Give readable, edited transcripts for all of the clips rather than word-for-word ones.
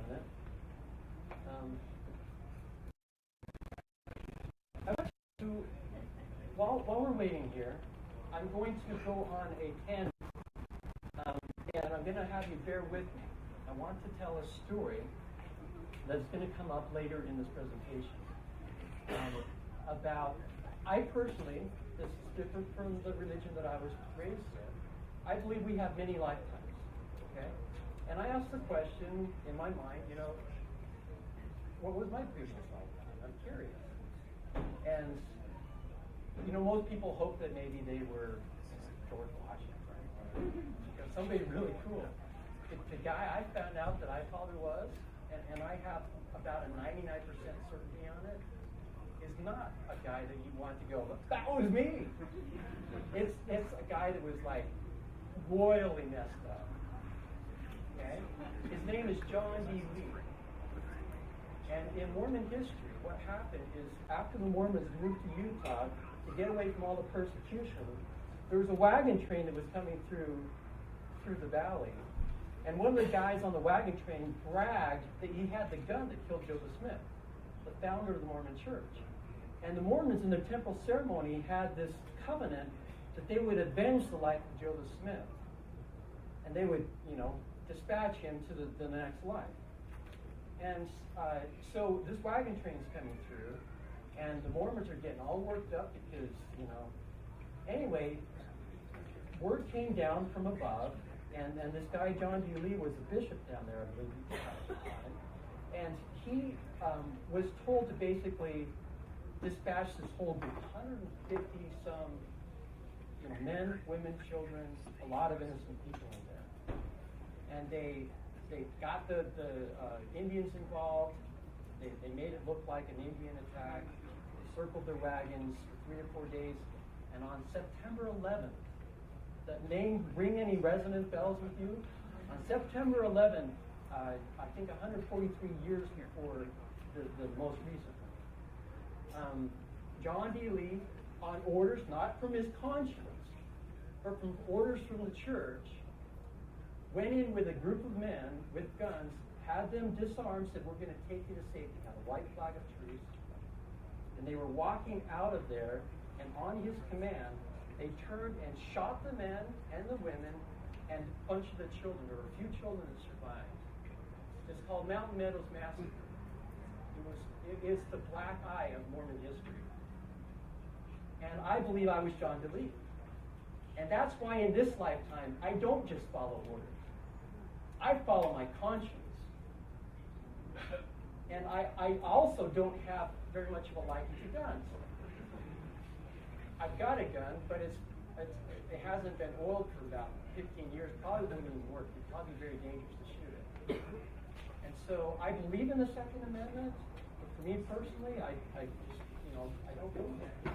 minute. I want to, while we're waiting here, I'm going to go on a tangent, and I'm going to have you bear with me. I want to tell a story that's going to come up later in this presentation about, I personally, this is different from the religion that I was raised in, I believe we have many lifetimes, okay? And I asked the question in my mind, you know, what was my previous lifetime? I'm curious. And, you know, most people hope that maybe they were George Washington or somebody really cool. The guy I found out that I probably was, and I have about a 99% certainty on it, is not a guy that you want to go, that was me. It's a guy that was like royally messed up. Okay? His name is John D. Lee. And in Mormon history, what happened is after the Mormons moved to Utah to get away from all the persecution, there was a wagon train that was coming through the valley. And one of the guys on the wagon train bragged that he had the gun that killed Joseph Smith, the founder of the Mormon church. And the Mormons in their temple ceremony had this covenant that they would avenge the life of Joseph Smith. And they would, you know, dispatch him to the next life. And so this wagon train's coming through, and the Mormons are getting all worked up because, you know, anyway, word came down from above, and this guy, John D. Lee, was a bishop down there, I believe, at the time. And he was told to basically dispatch this whole group, 150-some, you know, men, women, children, a lot of innocent people in there. And they got the Indians involved. They made it look like an Indian attack. They circled their wagons for 3 or 4 days. And on September 11th, that name ring any resonant bells with you? On September 11th, I think 143 years before the most recent one, John D. Lee, on orders, not from his conscience, but from orders from the church, went in with a group of men with guns, had them disarmed, said, we're going to take you to safety, had a white flag of truce. And they were walking out of there, and on his command, they turned and shot the men and the women and a bunch of the children. There were a few children that survived. It's called Mountain Meadows Massacre. It's the black eye of Mormon history. And I believe I was John D. Lee. And that's why in this lifetime, I don't just follow orders. I follow my conscience. And I also don't have very much of a liking to guns. I've got a gun, but it hasn't been oiled for about 15 years. Probably wouldn't even work. It'd probably be very dangerous to shoot it. And so I believe in the Second Amendment. But for me personally, I just, you know, I don't go there.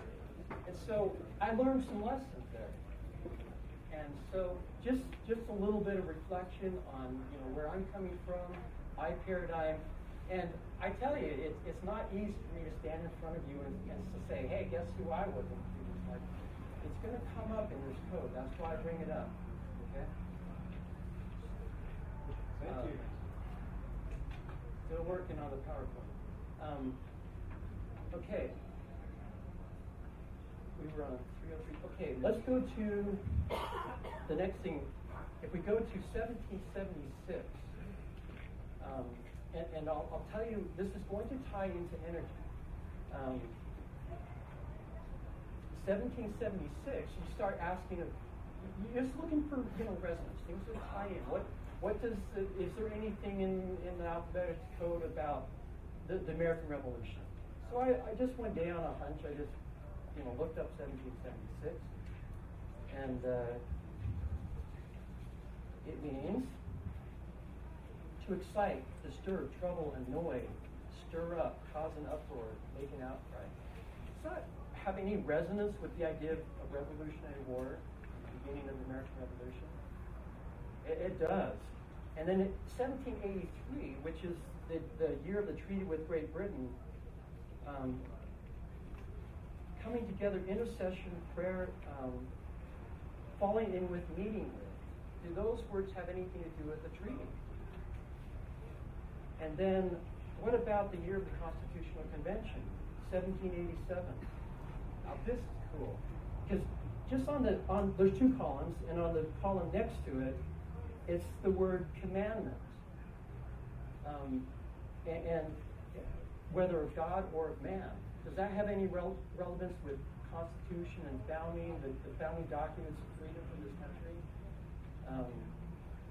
And so I learned some lessons there. And so just a little bit of reflection on, you know, where I'm coming from, my paradigm. And I tell you, it's not easy for me to stand in front of you and to say, hey, guess who I was? It's going to come up in this code. That's why I bring it up. Okay? Thank you. Still working on the PowerPoint. Okay. We were on 303. Okay, let's go to the next thing. If we go to 1776, and I'll tell you, this is going to tie into energy. 1776, you start asking, you're just looking for, you know, resonance, things that tie in. What does is there anything in the alphabetic code about the American Revolution? So I just went down a hunch. I just, you know, looked up 1776, and it means to excite, disturb, trouble, annoy, stir up, cause an uproar, make an outcry. Does that have any resonance with the idea of a Revolutionary War, the beginning of the American Revolution? It does. And then in 1783, which is the year of the treaty with Great Britain, coming together, intercession, prayer, falling in with, meeting with. Do those words have anything to do with the treaty? And then, what about the year of the Constitutional Convention, 1787? Now this is cool, because just there's two columns, and on the column next to it, it's the word commandment. And whether of God or of man. Does that have any relevance with Constitution and founding, the founding documents of freedom for this country?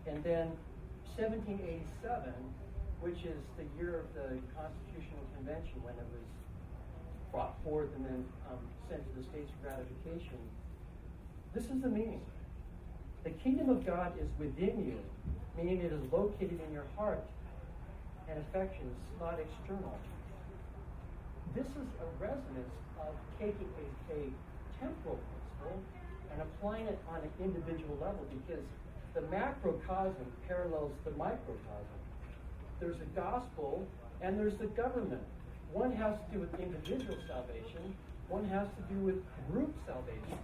And then 1787, which is the year of the Constitutional Convention when it was brought forth and then sent to the states for ratification. This is the meaning. The kingdom of God is within you, meaning it is located in your heart and affections, not external. This is a resonance of taking a temporal principle and applying it on an individual level, because the macrocosm parallels the microcosm. There's a gospel and there's the government. One has to do with individual salvation, one has to do with group salvation.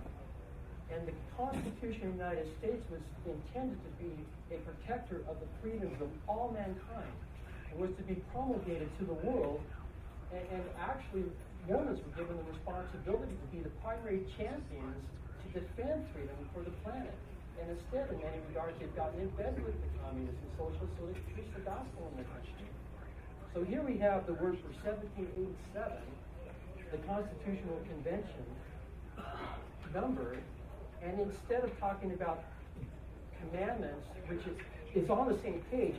And the Constitution of the United States was intended to be a protector of the freedoms of all mankind. It was to be promulgated to the world, and actually Mormons were given the responsibility to be the primary champions to defend freedom for the planet. And instead, in many regards, they've gotten in bed with the communists and socialists, so they preach the gospel in the country. So here we have the word for 1787, the Constitutional Convention numbered, and instead of talking about commandments, which is on the same page,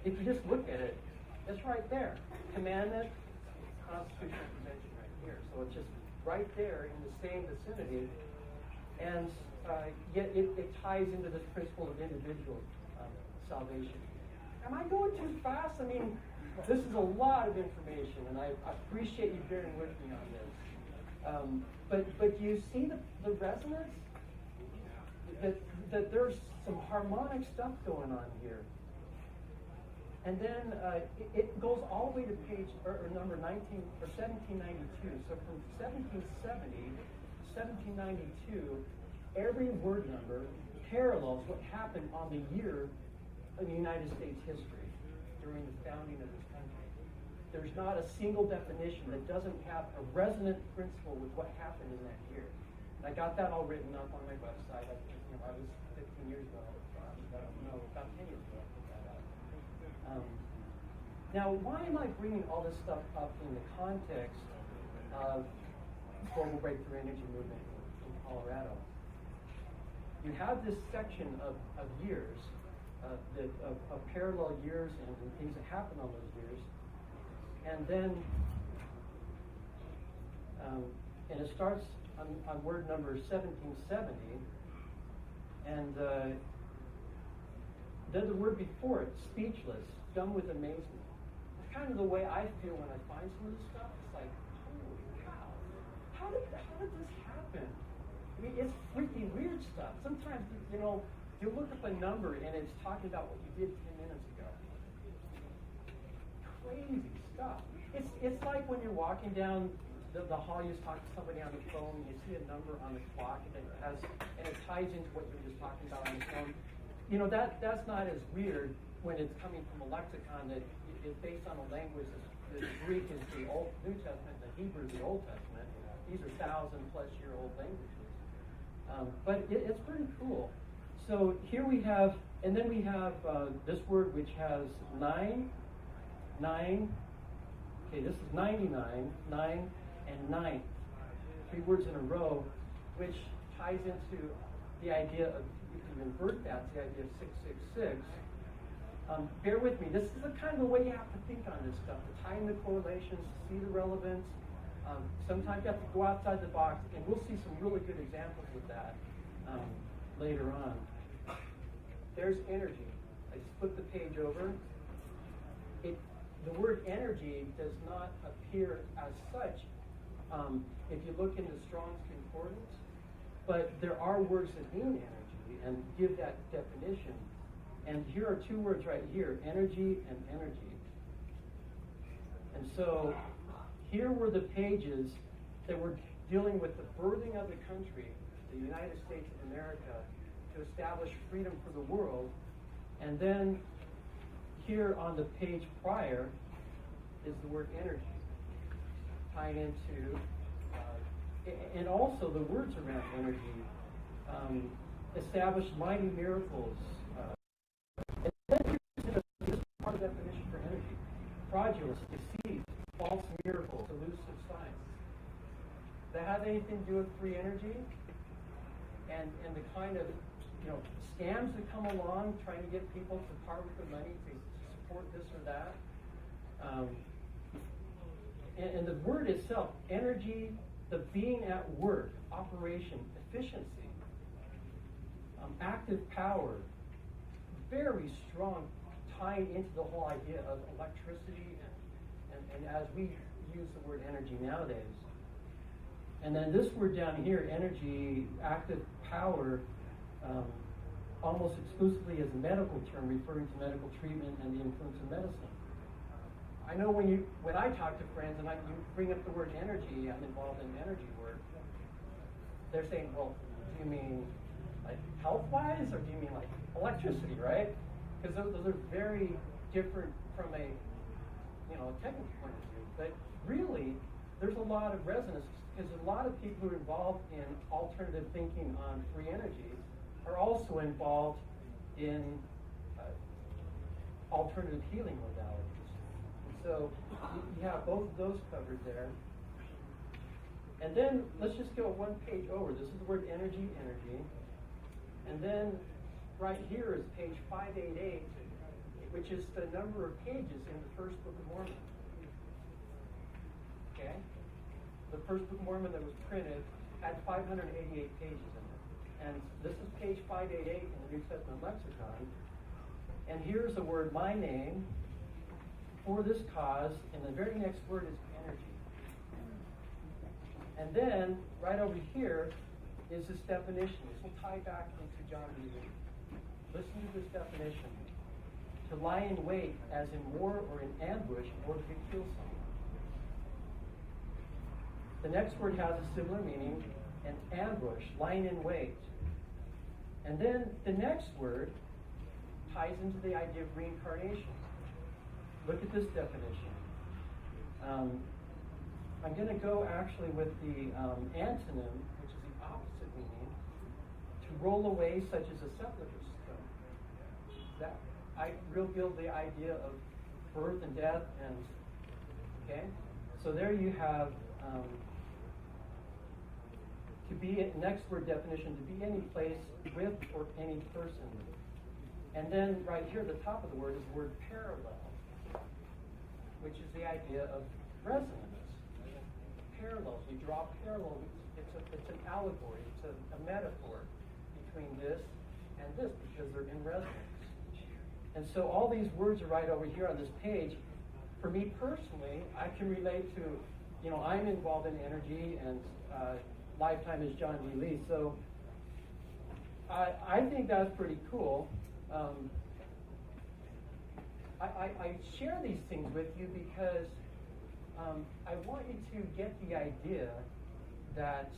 if you just look at it, it's right there. Commandment, Constitutional Convention right here. So it's just right there in the same vicinity. And yet it ties into this principle of individual salvation. Am I going too fast? I mean, this is a lot of information, and I appreciate you bearing with me on this. But do you see the resonance? That there's some harmonic stuff going on here. And then it goes all the way to page or number 19 or 1792. So from 1770 to 1792, every word number parallels what happened on the year in the United States history during the founding of this country. There's not a single definition that doesn't have a resonant principle with what happened in that year. And I got that all written up on my website. I was 15 years ago. About 10 years ago I put that up. Now, why am I bringing all this stuff up in the context of global breakthrough energy movement in Colorado? You have this section of years, of parallel years and things that happened on those years, and then and it starts on word number 1770, and then the word before it, speechless, dumb with amazement. It's kind of the way I feel when I find some of this stuff. It's like, holy cow, how did this happen? I mean, it's freaking weird stuff. Sometimes, you look up a number and it's talking about what you did 10 minutes ago. Crazy stuff. It's like when you're walking down the hall, you just talk to somebody on the phone, and you see a number on the clock, and it ties into what you were just talking about on the phone. That's not as weird when it's coming from a lexicon that is based on a language. The Greek is the New Testament, the Hebrew is the Old Testament. These are 1,000-plus-year-old languages. But it's pretty cool. So here we have, and then we have this word which has 9. Okay, this is 99, 9, and 9. 3 words in a row, which ties into the idea of, you can invert that, the idea of 666. Bear with me. This is the kind of the way you have to think on this stuff, to tie in the correlations, to see the relevance. Sometimes you have to go outside the box, and we'll see some really good examples of that later on. There's energy. I just flipped the page over. The word energy does not appear as such if you look into Strong's Concordance, but there are words that mean energy and give that definition. And here are 2 words right here, energy and energy. And so here were the pages that were dealing with the birthing of the country, the United States of America, to establish freedom for the world. And then here on the page prior is the word energy, tying into, and also the words around energy, established mighty miracles. And then here's part of the definition for energy: fraudulence, deceit, false miracles, elusive signs. Does that have anything to do with free energy? And the kind of scams that come along trying to get people to part with their money to support this or that. And the word itself, energy, the being at work, operation, efficiency, active power, very strong tying into the whole idea of electricity and as we use the word energy nowadays. And then this word down here, energy, active power, almost exclusively as a medical term, referring to medical treatment and the influence of medicine. I know when I talk to friends and you bring up the word energy, I'm involved in energy work, they're saying, well, do you mean like health-wise, or do you mean like electricity, right? Because those are very different from a technical point of view. But really, there's a lot of resonance, because a lot of people who are involved in alternative thinking on free energy are also involved in alternative healing modalities. And so you have both of those covered there. And then let's just go one page over. This is the word energy. And then right here is page 588, which is the number of pages in the first Book of Mormon. Okay? The first Book of Mormon that was printed had 588 pages in it. And this is page 588 in the New Testament lexicon. And here's the word, my name, for this cause, and the very next word is energy. And then, right over here, is this definition. This will tie back into John D. Lee. Listen to this definition. To lie in wait, as in war or in ambush, or to kill someone. The next word has a similar meaning, an ambush, lying in wait. And then the next word ties into the idea of reincarnation. Look at this definition. I'm going to go actually with the antonym, which is the opposite meaning, to roll away such as a sepulchre stone. That I reveal the idea of birth and death, and okay. So there you have to be, next word definition, to be any place with or any person. And then right here at the top of the word is the word parallel, which is the idea of resonance. Parallels, you draw parallel, it's an allegory, it's a metaphor between this and this, because they're in resonance. And so all these words are right over here on this page. For me personally, I can relate to, I'm involved in energy, and lifetime is John D. Lee. So I think that's pretty cool. I share these things with you because I want you to get the idea that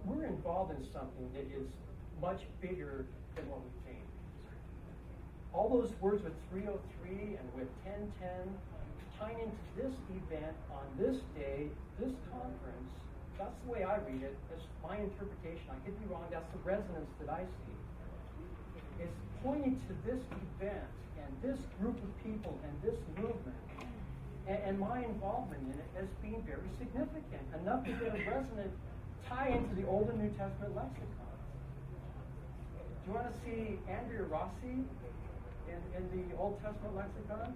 we're involved in something that is much bigger than what we think. All those words with 303 and with 1010 tying into this event on this day, this conference, that's the way I read it. It's my interpretation. I could be wrong. That's the resonance that I see. It's pointing to this event and this group of people and this movement and my involvement in it as being very significant, enough to get a resonant tie into the Old and New Testament lexicon. Do you want to see Andrea Rossi in the Old Testament lexicon?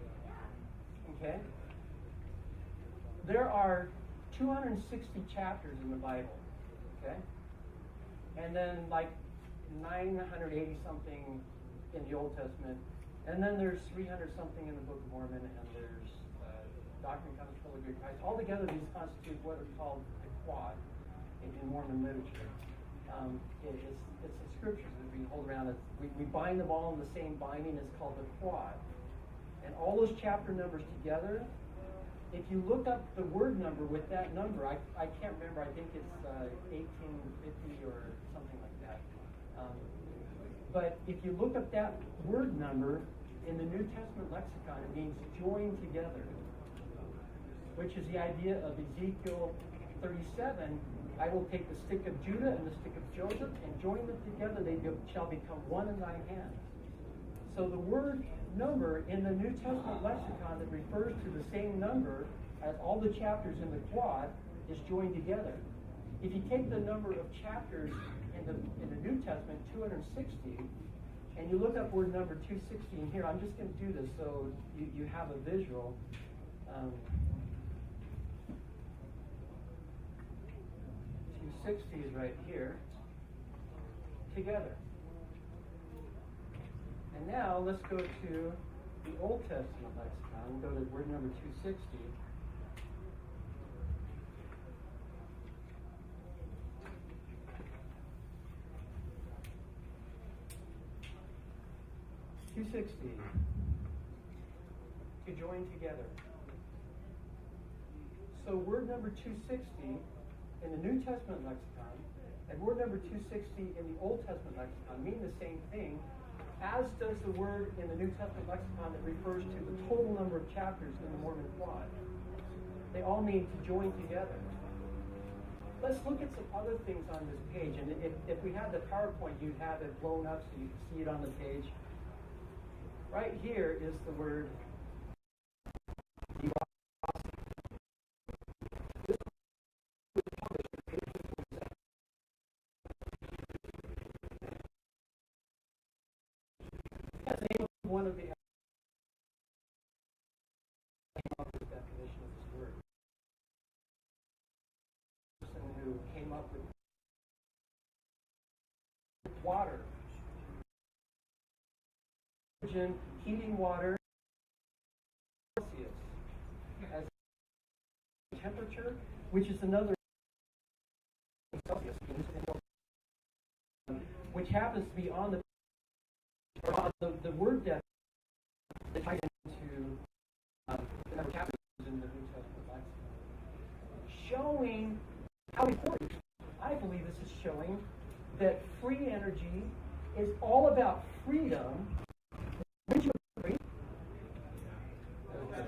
Okay. There are 260 chapters in the Bible. Okay. And then like 980 something in the Old Testament, and then there's 300 something in the Book of Mormon, and there's Doctrine and Covenants, Fellowship of Christ. Altogether, these constitute what are called the quad in Mormon literature. It's the scriptures that we hold around. We bind them all in the same binding. It's called the quad. And all those chapter numbers together if you look up the word number with that number, I can't remember, I think it's 1850 or something like that. But if you look up that word number in the New Testament lexicon, it means joined together, which is the idea of Ezekiel 37. I will take the stick of Judah and the stick of Joseph and join them together, they shall become one in thine hand. So the word number in the New Testament lexicon that refers to the same number as all the chapters in the quad is joined together. If you take the number of chapters in the New Testament, 260, and you look up word number 260 in here, I'm just going to do this so you have a visual. 260 is right here, together. And now let's go to the Old Testament lexicon, go to word number 260. To join together. So word number 260 in the New Testament lexicon and word number 260 in the Old Testament lexicon mean the same thing, as does the word in the New Testament lexicon that refers to the total number of chapters in the Mormon Quad. They all mean to join together. Let's look at some other things on this page, and if we had the PowerPoint, you'd have it blown up so you can see it on the page. Right here is the word one of the definition of this word. The person who came up with water, heating water, as temperature, which is another Celsius, which happens to be on the word depth that ties into the number of chapters in the New Testament lexicon, showing how important, I believe this is showing, that free energy is all about freedom. Would you agree? Okay. Okay.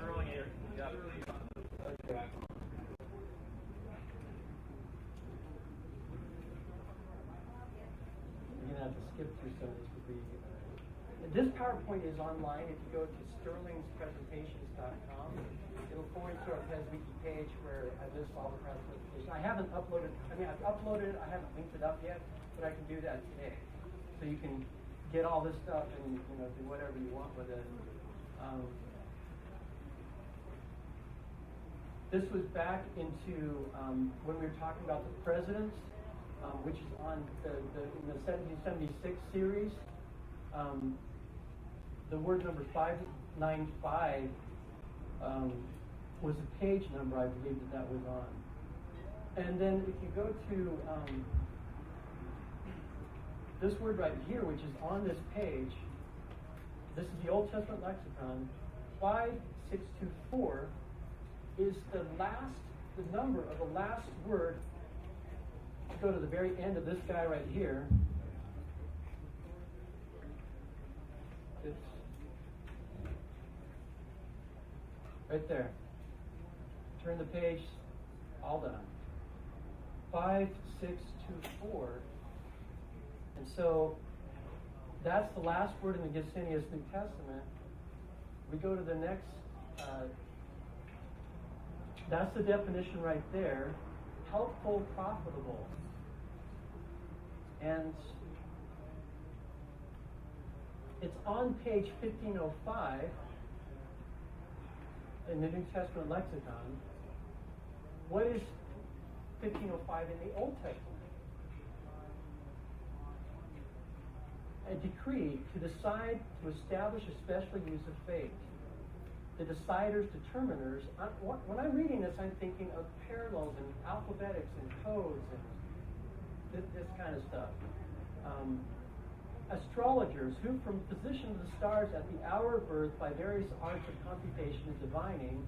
You're going to have to skip through some of this. This PowerPoint is online. If you go to sterlingspresentations.com, it'll forward to our PesWiki page where I list all the presentations. I haven't uploaded, I've uploaded it, I haven't linked it up yet, but I can do that today. So you can get all this stuff and do whatever you want with it. This was back into when we were talking about the presidents, which is on in the 1776 series. The word number 595 was a page number, I believe that was on. And then if you go to this word right here, which is on this page, this is the Old Testament lexicon, 5624 is the number of the last word. Go to the very end of this guy right here. It's right there. Turn the page, all done. 5624. And so that's the last word in the Gesenius New Testament. We go to the next, that's the definition right there. Helpful, profitable. And it's on page 1505 in the New Testament lexicon. What is 1505 in the Old Testament? A decree to decide to establish a special use of faith. The deciders, determiners. When I'm reading this, I'm thinking of parallels and alphabetics and codes and this kind of stuff. Astrologers who, from position of the stars at the hour of birth by various arts of computation and divining,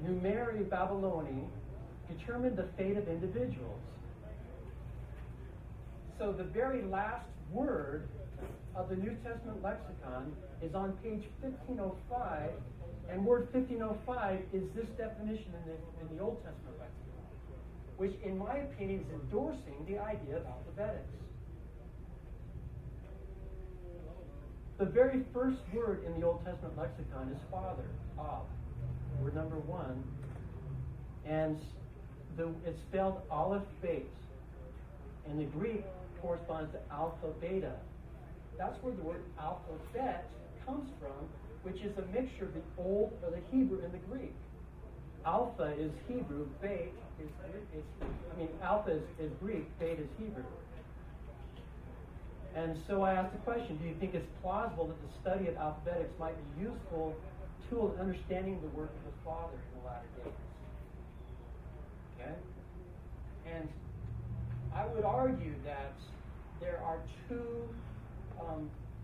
numeri Babyloni, determined the fate of individuals. So the very last word of the New Testament lexicon is on page 1505, and word 1505 is this definition in the Old Testament lexicon, which in my opinion is endorsing the idea of alphabetics. The very first word in the Old Testament lexicon is father, Ab, word number 1, and it's spelled aleph bet. In the Greek, corresponds to alpha beta. That's where the word alphabet comes from, which is a mixture of the Old or the Hebrew and the Greek. Alpha is Hebrew, bet is alpha is Greek, bet is Hebrew. And so I asked the question, do you think it's plausible that the study of alphabetics might be a useful tool in understanding the work of the Father in the latter days? Okay? And I would argue that there are two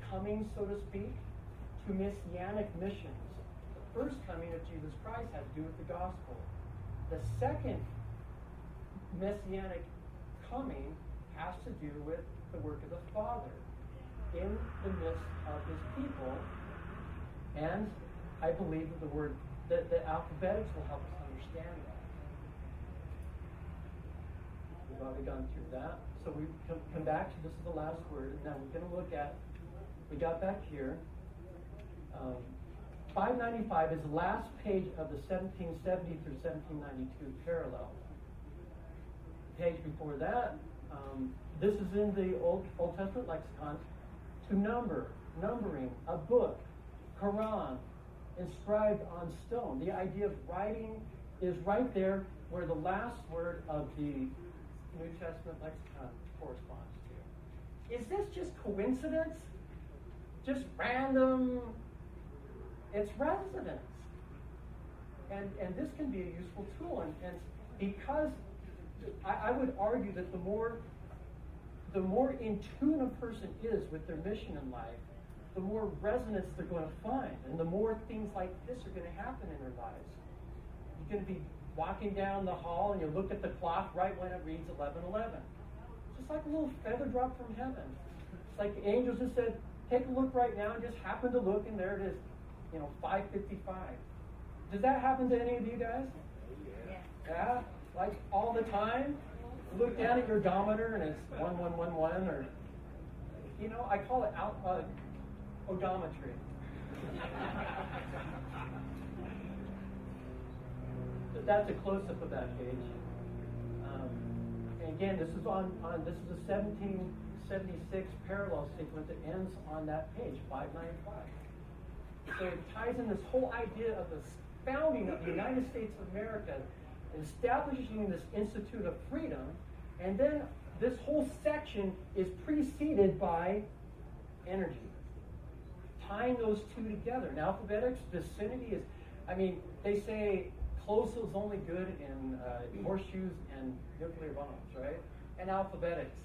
comings, so to speak, to messianic missions. The first coming of Jesus Christ has to do with the gospel. The second messianic coming has to do with the work of the Father in the midst of his people. And I believe that the alphabetics will help us understand that. We've already gone through that. So we come back to, this is the last word. Now we're going to look at, we got back here. 595 is the last page of the 1770 through 1792 parallel. The page before that, this is in the Old Testament lexicon. To numbering, a book, Quran, inscribed on stone. The idea of writing is right there where the last word of the New Testament lexicon corresponds to. Is this just coincidence? Just random? It's resonance. And this can be a useful tool. And because I would argue that the more in tune a person is with their mission in life, the more resonance they're going to find, and the more things like this are going to happen in their lives. You're going to be walking down the hall and you look at the clock right when it reads 11:11. Just like a little feather drop from heaven. It's like the angels just said, take a look right now, and just happened to look, and there it is, 5:55. Does that happen to any of you guys? Yeah? Like all the time? You look down at your odometer and it's 1111, or I call it odometry. That's a close-up of that page. And again, this is this is a 1776 parallel sequence that ends on that page, 595. So it ties in this whole idea of the founding of the United States of America, establishing this Institute of Freedom, and then this whole section is preceded by energy. Tying those two together. In alphabetics, vicinity is, they say close is only good in horseshoes and nuclear bombs, right? And alphabetics.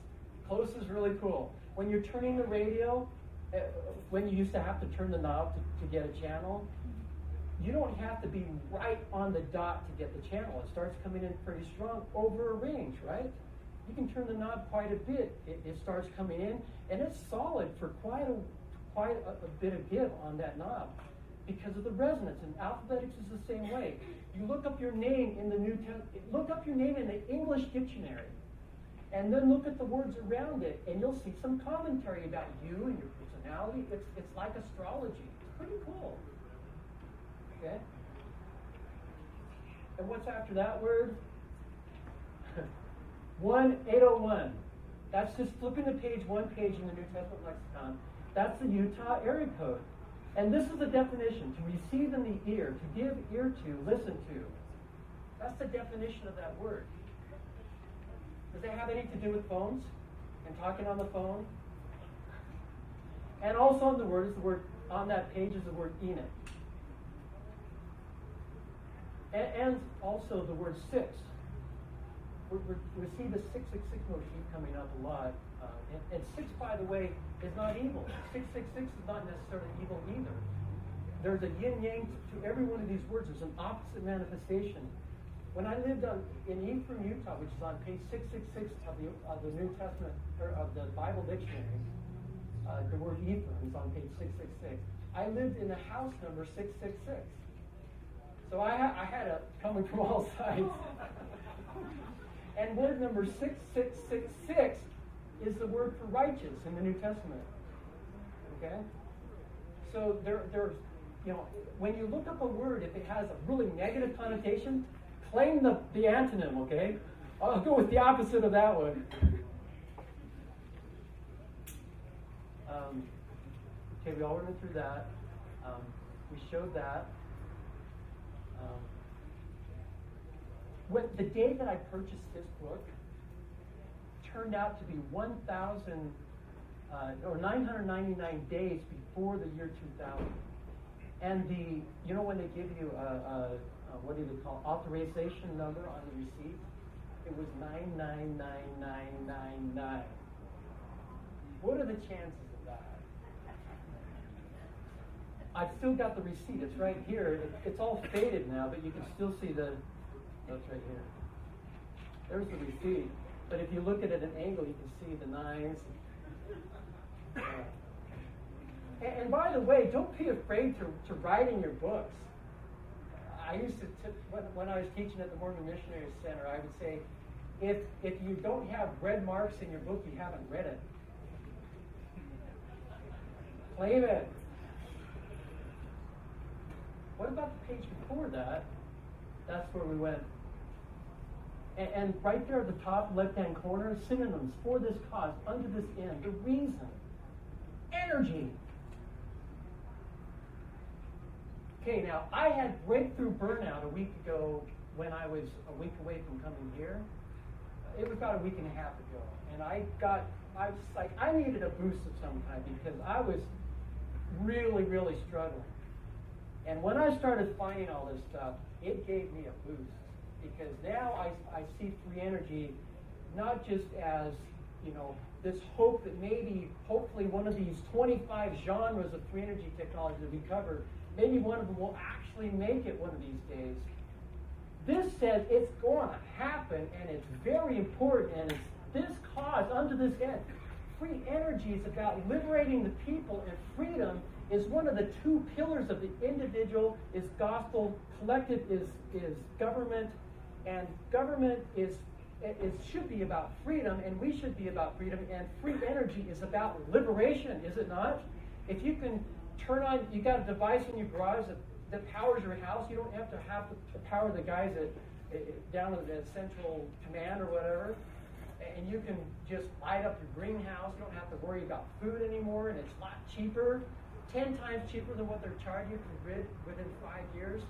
Close is really cool. When you're turning the radio, when you used to have to turn the knob to get a channel, you don't have to be right on the dot to get the channel. It starts coming in pretty strong over a range, right? You can turn the knob quite a bit. It starts coming in, and it's solid for quite a bit of give on that knob because of the resonance. And alphabetics is the same way. You look up your name in the look up your name in the English dictionary, and then look at the words around it, and you'll see some commentary about you and your personality. It's like astrology. It's pretty cool. Okay? And what's after that word? 1801. That's just flipping the page, one page in the New Testament lexicon. That's the Utah area code. And this is the definition: to receive in the ear, to give ear to, listen to. That's the definition of that word. Does it have anything to do with phones and talking on the phone? And also on the word on that page is the word Enoch. And also the word six. We see the 666 motif coming up a lot. And six, by the way, is not evil. 666 is not necessarily evil either. there's a yin-yang to every one of these words. There's an opposite manifestation. When I lived in Ephraim, Utah, which is on page 666 of the New Testament, or of the Bible dictionary, the word Ephraim is on page 666. I lived in the house number 666. So I had it coming from all sides. And word number 6666 is the word for righteous in the New Testament. Okay? So there's, when you look up a word, if it has a really negative connotation, claim the antonym, okay? I'll go with the opposite of that one. Okay, we all went through that. We showed that. The day that I purchased this book turned out to be 999 days before the year 2000. And when they give you what do they call authorization number on the receipt? It was 999999. What are the chances of that? I've still got the receipt. It's right here. It's all faded now, but you can still see that's right here. There's the receipt. But if you look at it at an angle, you can see the nines. And by the way, don't be afraid to write in your books. I used to, when I was teaching at the Mormon Missionary Center, I would say, if you don't have red marks in your book, you haven't read it. Claim it. What about the page before that? That's where we went. And right there at the top left-hand corner, synonyms: for this cause, unto this end, the reason, energy. Okay, now I had breakthrough burnout a week ago when I was a week away from coming here. It was about a week and a half ago, and I was like, I needed a boost of some kind because I was really, really struggling. And when I started finding all this stuff, it gave me a boost. Because now I see free energy not just as, this hope that maybe, hopefully one of these 25 genres of free energy technology that we covered, maybe one of them will actually make it one of these days. This says it's going to happen, and it's very important, and it's this cause unto this end. Free energy is about liberating the people, and freedom is one of the two pillars of the individual, is gospel, collective is government, and government should be about freedom, and we should be about freedom, and free energy is about liberation, is it not? If you can turn on, you got a device in your garage that powers your house, you don't have to power the guys down at the central command or whatever, and you can just light up your greenhouse. You don't have to worry about food anymore, and it's a lot cheaper, 10 times cheaper than what they're charging you for grid within 5 years.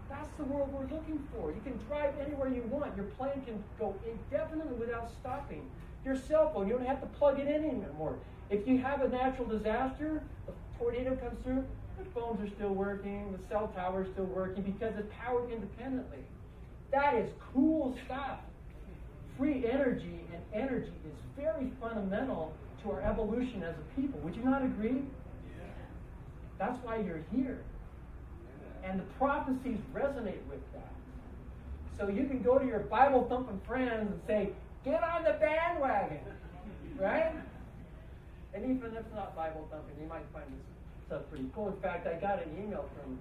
That's the world we're looking for. You can drive anywhere you want. Your plane can go indefinitely without stopping. Your cell phone, you don't have to plug it in anymore. If you have a natural disaster, a tornado comes through, the phones are still working, the cell tower is still working because it's powered independently. That is cool stuff. Free energy and energy is very fundamental to our evolution as a people. Would you not agree? That's why you're here. And the prophecies resonate with that. So you can go to your Bible-thumping friends and say, get on the bandwagon, right? And even if it's not Bible-thumping, you might find this stuff pretty cool. In fact, I got an email from,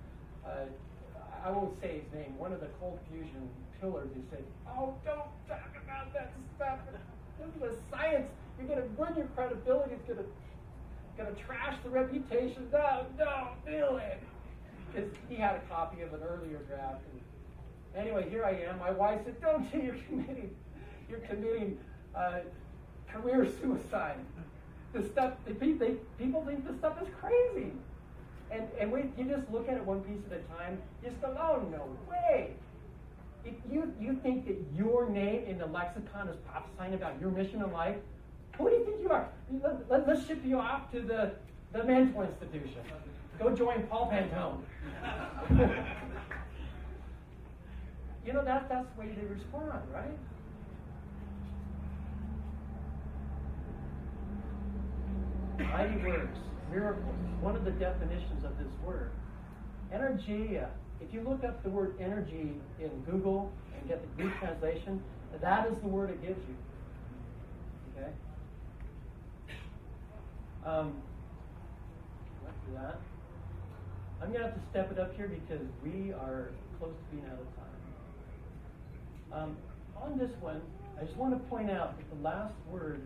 I won't say his name, one of the cold fusion pillars who said, oh, don't talk about that stuff. This is the science. You're going to ruin your credibility. It's going to trash the reputation. No, don't do it. Because he had a copy of an earlier draft. And anyway, here I am. My wife said, don't do, you're committing career suicide. This stuff, people think this stuff is crazy. And you just look at it one piece at a time, you just go, oh, no way. If you think that your name in the lexicon is prophesying about your mission in life, who do you think you are? Let's ship you off to the mental institution. Go join Paul Pantone. That's the way they respond, right? Mighty works, miracles. One of the definitions of this word Energy, if you look up the word energy in Google and get the Greek translation, that is the word it gives you. Okay? Let's do that. I'm going to have to step it up here because we are close to being out of time. On this one, I just want to point out that the last word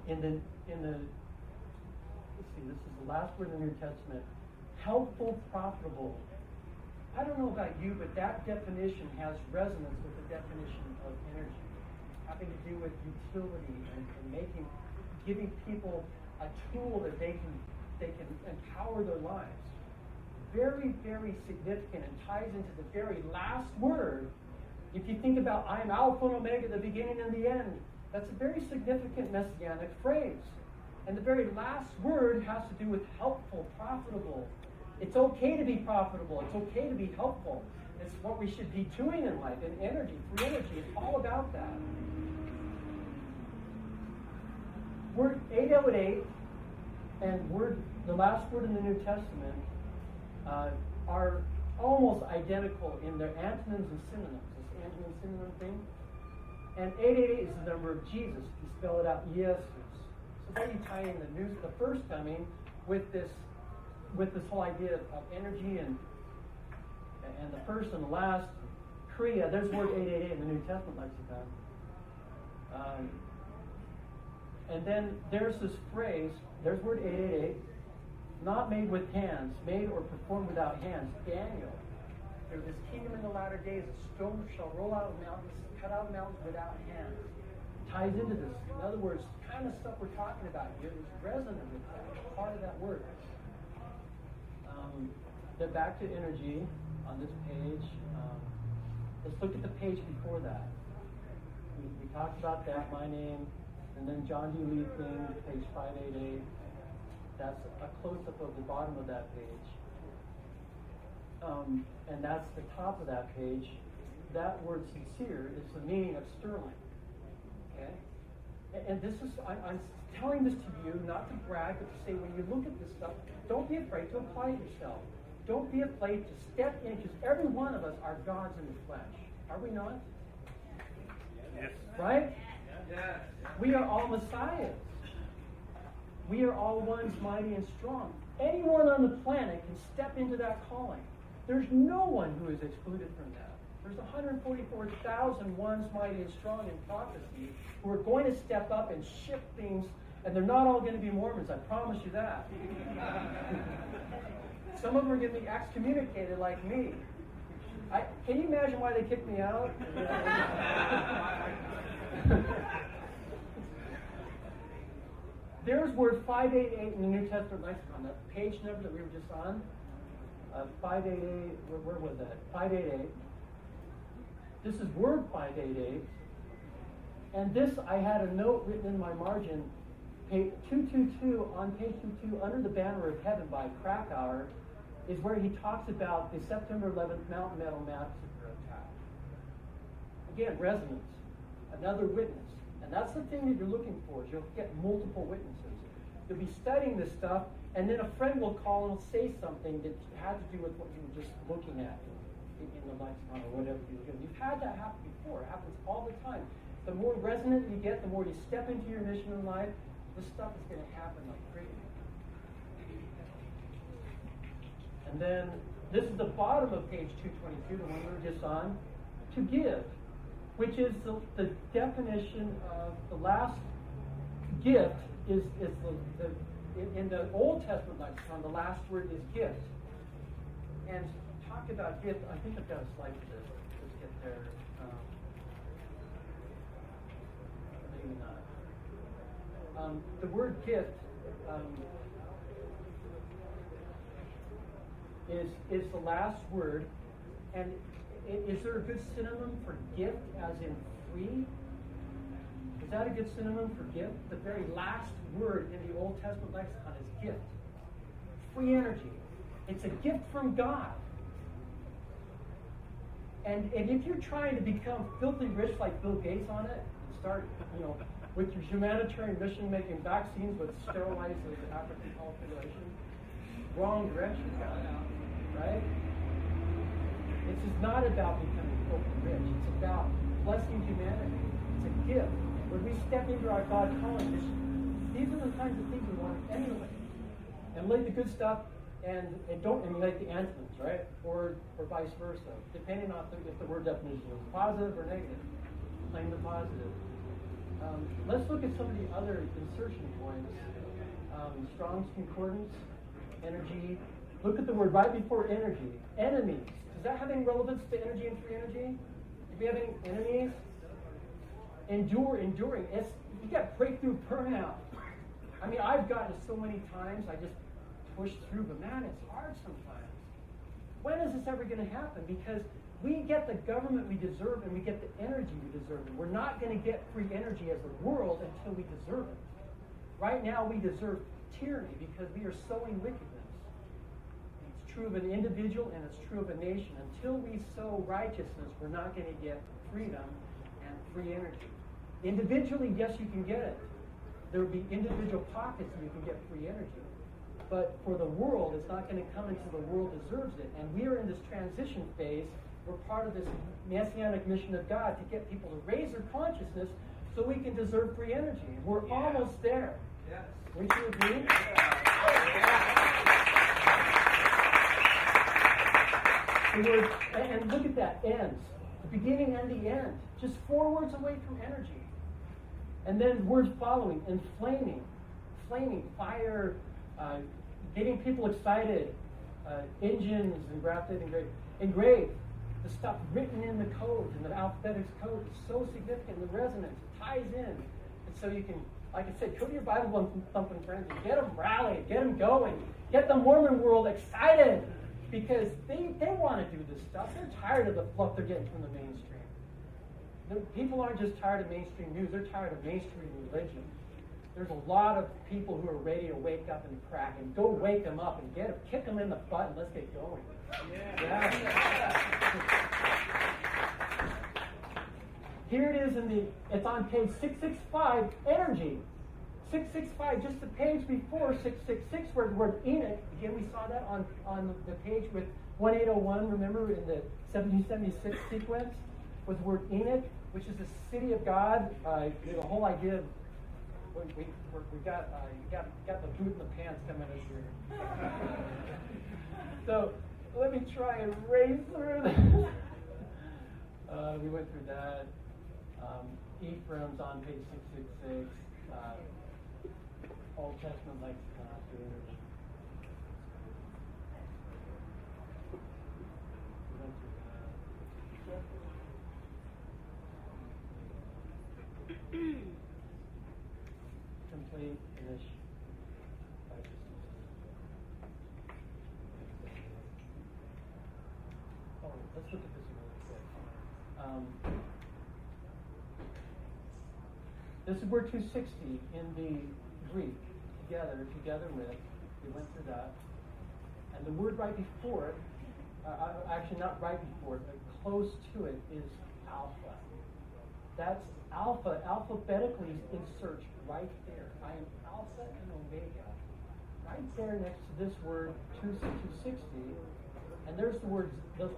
in the let's see, this is the last word in the New Testament. Helpful, profitable. I don't know about you, but that definition has resonance with the definition of energy, having to do with utility and giving people a tool that they can empower their lives. Very, very significant, and ties into the very last word. If you think about I am Alpha and Omega, the beginning and the end, that's a very significant messianic phrase. And the very last word has to do with helpful, profitable. It's okay to be profitable. It's okay to be helpful. It's what we should be doing in life, in energy, free energy. It's all about that. Word 808 and the last word in the New Testament are almost identical in their antonyms and synonyms. This antonym synonym thing. And 888 is the number of Jesus. If you spell it out, Jesus. So there you tie in the first coming with this whole idea of energy and the first and the last. Kriya, there's word 888 in the New Testament lexicon. And then there's this phrase, there's word 888, not made with hands, made or performed without hands. Daniel, there's this kingdom in the latter days, a stone shall roll out of mountains, cut out mountains without hands. Ties into this. In other words, the kind of stuff we're talking about here is resonant with that, part of that word. Then back to energy on this page. Let's look at the page before that. We talked about that, my name, and then John D. Lee thing, page 588. That's a close-up of the bottom of that page. And that's the top of that page. That word sincere is the meaning of sterling. Okay? And this is, I'm telling this to you, not to brag, but to say when you look at this stuff, don't be afraid to apply it yourself. Don't be afraid to step in, because every one of us are gods in the flesh. Are we not? Yes. Right? Yes. We are all messiahs. We are all ones mighty and strong. Anyone on the planet can step into that calling. There's no one who is excluded from that. There's 144,000 ones mighty and strong in prophecy who are going to step up and shift things, and they're not all going to be Mormons, I promise you that. Some of them are going to be excommunicated like me. Can you imagine why they kicked me out? There's word 588 in the New Testament lexicon, that page number that we were just on. 588, where was that? 588. This is word 588. And this, I had a note written in my margin, page 222, on page 22, Under the Banner of Heaven by Krakauer, is where he talks about the September 11th Mountain Meadow Massacre attack. Again, resonance, another witness. And that's the thing that you're looking for, is you'll get multiple witnesses. You'll be studying this stuff, and then a friend will call and say something that had to do with what you were just looking at in the lexicon or whatever you were doing. You've had that happen before. It happens all the time. The more resonant you get, the more you step into your mission in life, this stuff is going to happen like crazy. And then this is the bottom of page 222, the one we were just on, to give, which is the definition of the last gift is in the Old Testament lexicon, the last word is gift. And talk about gift, I think I've got a slide for this. Let's get there. Maybe not. The word gift is the last word, and is there a good synonym for gift as in free? Is that a good synonym for gift? The very last word in the Old Testament lexicon is gift. Free energy. It's a gift from God. And if you're trying to become filthy rich like Bill Gates on it, and start, with your humanitarian mission making vaccines with sterilized African population, wrong direction, guys. Right? This is not about becoming filthy rich. It's about blessing humanity. It's a gift. When we step into our God calling, these are the kinds of things we want to emulate. Emulate the good stuff and don't emulate the antonyms, right? Or vice versa, depending on if the word definition is positive or negative. Claim the positive. Let's look at some of the other insertion points. Strong's Concordance, energy. Look at the word right before energy. Enemies. Does that have any relevance to energy and free energy? Do we have any enemies? Enduring. You got breakthrough burnout. I mean, I've gotten it so many times, I just push through, but man, it's hard sometimes. When is this ever going to happen? Because we get the government we deserve and we get the energy we deserve. And we're not going to get free energy as a world until we deserve it. Right now, we deserve tyranny because we are sowing wickedness. It's true of an individual and it's true of a nation. Until we sow righteousness, we're not going to get freedom and free energy. Individually, yes, you can get it. There will be individual pockets and you can get free energy. But for the world, it's not going to come until the world deserves it. And we are in this transition phase. We're part of this messianic mission of God to get people to raise their consciousness so we can deserve free energy. We're almost there. Yes. Wouldn't you agree? And look at that, ends. The beginning and the end. Just 4 words away from energy. And then words following, inflaming, flaming, fire, getting people excited, engines, engrafted, engraved. The stuff written in the code, in the alphabetics code, is so significant. The resonance, it ties in. And so you can, like I said, go to your Bible thumping friends and get them rallied, get them going, get the Mormon world excited because they want to do this stuff. They're tired of the fluff they're getting from the mainstream. People aren't just tired of mainstream news, they're tired of mainstream religion. There's a lot of people who are ready to wake up and crack, and go wake them up and kick them in the butt and let's get going. Yeah. Here it is it's on page 665, energy. 665, just the page before 666, where the word Enoch, again we saw that on the page with 1801, remember in the 1776 sequence, was the word Enoch, which is the city of God. The whole idea of we got the boot in the pants coming in here. So let me try and race through this. We went through that. Ephraim's on page 666. Old Testament lexicon. We went through that. Complete finish. Oh, let's look at this really quick. This is word 260 in the Greek. Together with. We went through that. And the word right before it, actually not right before it, but close to it, is alpha. That's alpha. Alphabetically insert right there. I am alpha and omega. Right there next to this word 260. And there's the word, the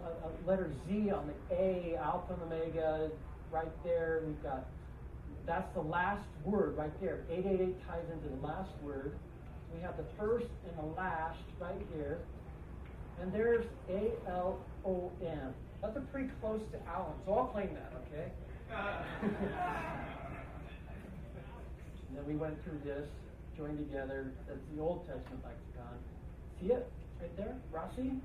letter Z on the A, alpha and omega, right there. We've got, that's the last word right there. 888 ties into the last word. We have the first and the last right here. And there's A-L-O-N. That's pretty close to Allan, so I'll claim that, okay? And then we went through this, joined together. That's the Old Testament lexicon. See it right there? Rossi,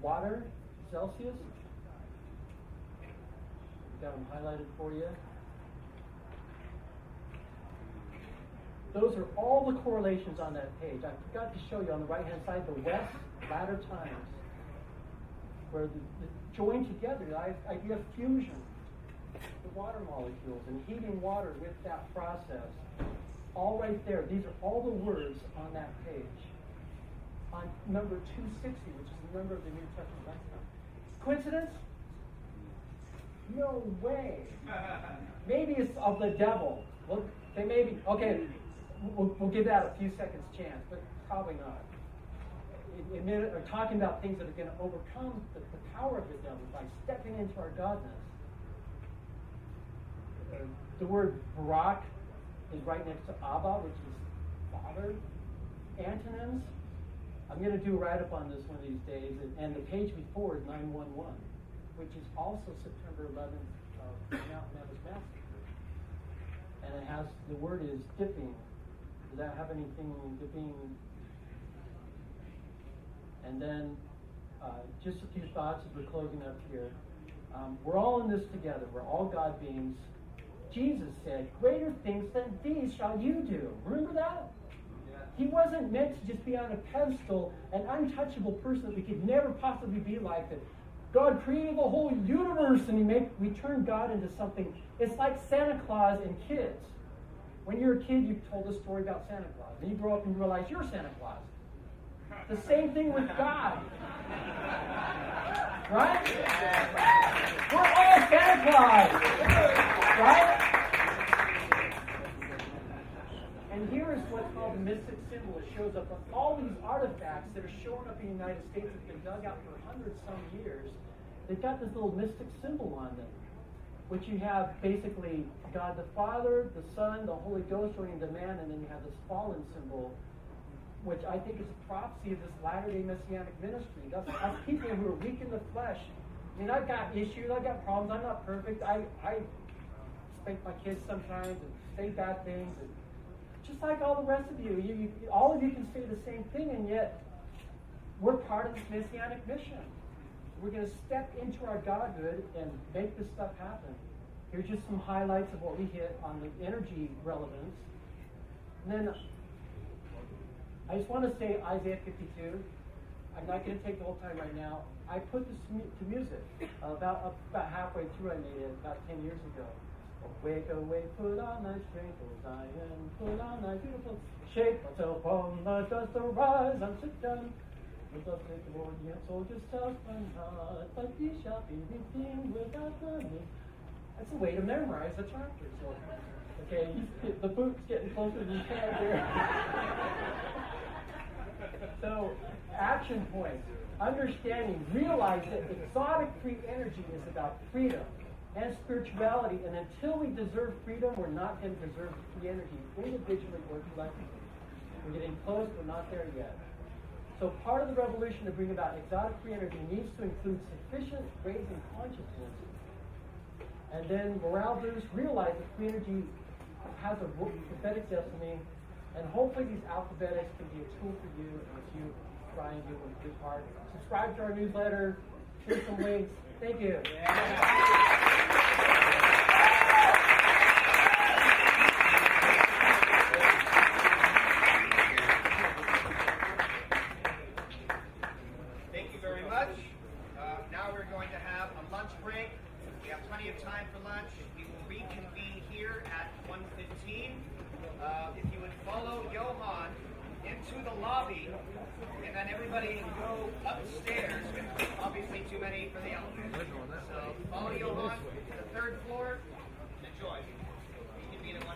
water, Celsius. Got them highlighted for you. Those are all the correlations on that page. I forgot to show you on the right-hand side, the West, latter times, where the joined together, the idea of fusion, the water molecules, and heating water with that process. All right there. These are all the words on that page. On number 260, which is the number of the New Testament lexicon. Coincidence? No way. Maybe it's of the devil. Well, they may be. Okay, we'll give that a few seconds chance, but probably not. or talking about things that are going to overcome the power of the devil by stepping into our godness. The word Barak is right next to Abba, which is Father. Antonyms, I'm going to do a write-up on this one of these days, and the page before is 911, which is also September 11th of the Mount Memphis Massacre. And it has, the word is dipping. Does that have anything dipping? And then just a few thoughts as we're closing up here. We're all in this together. We're all God beings. Jesus said, greater things than these shall you do. Remember that? Yeah. He wasn't meant to just be on a pedestal, an untouchable person that we could never possibly be like. That God created the whole universe and we turned God into something. It's like Santa Claus and kids. When you're a kid, you told a story about Santa Claus. Then you grow up and you realize you're Santa Claus. The same thing with God. Right? We're all Santa Claus. Right? And here is what's called the mystic symbol. It shows up on all these artifacts that are showing up in the United States that have been dug out for 100-some years. They've got this little mystic symbol on them, which you have basically God the Father, the Son, the Holy Ghost oriented man, and then you have this fallen symbol, which I think is a prophecy of this latter-day Messianic ministry. That's people who are weak in the flesh. I mean, I've got issues, I've got problems, I'm not perfect. I spank my kids sometimes and say bad things. And just like all the rest of you, all of you can say the same thing, and yet we're part of this Messianic mission. We're going to step into our Godhood and make this stuff happen. Here's just some highlights of what we hit on the energy relevance. And then I just want to say Isaiah 52. I'm not going to take the whole time right now. I put this to music about halfway through. I made it about 10 years ago. Awake, awake, put on thy strength, O Zion, put on thy beautiful shape. Until from the dust arise, I'm sick done. With the faith of the Lord, yet soldiers tough and hard, but ye shall be redeemed without money. That's a way to memorize a chapter. So, okay, the boot's getting closer than you can here. So, action points. Understanding, realize that exotic free energy is about freedom and spirituality, and until we deserve freedom, we're not going to deserve free energy individually or collectively. We're getting close, but not there yet. So part of the revolution to bring about exotic free energy needs to include sufficient raising consciousness. And then morale boost, realize that free energy has a prophetic destiny, and hopefully these alphabetics can be a tool for you as you try and do with a good heart. Subscribe to our newsletter, here's some links. Thank you. Thank you very much. Now we're going to have a lunch break. We have plenty of time for lunch. We will reconvene here at 1:15. If you would follow Johan into the lobby, and then everybody go upstairs. Obviously too many for the elevator. So follow Johan to the third floor. Enjoy. Reconvene at 1:15.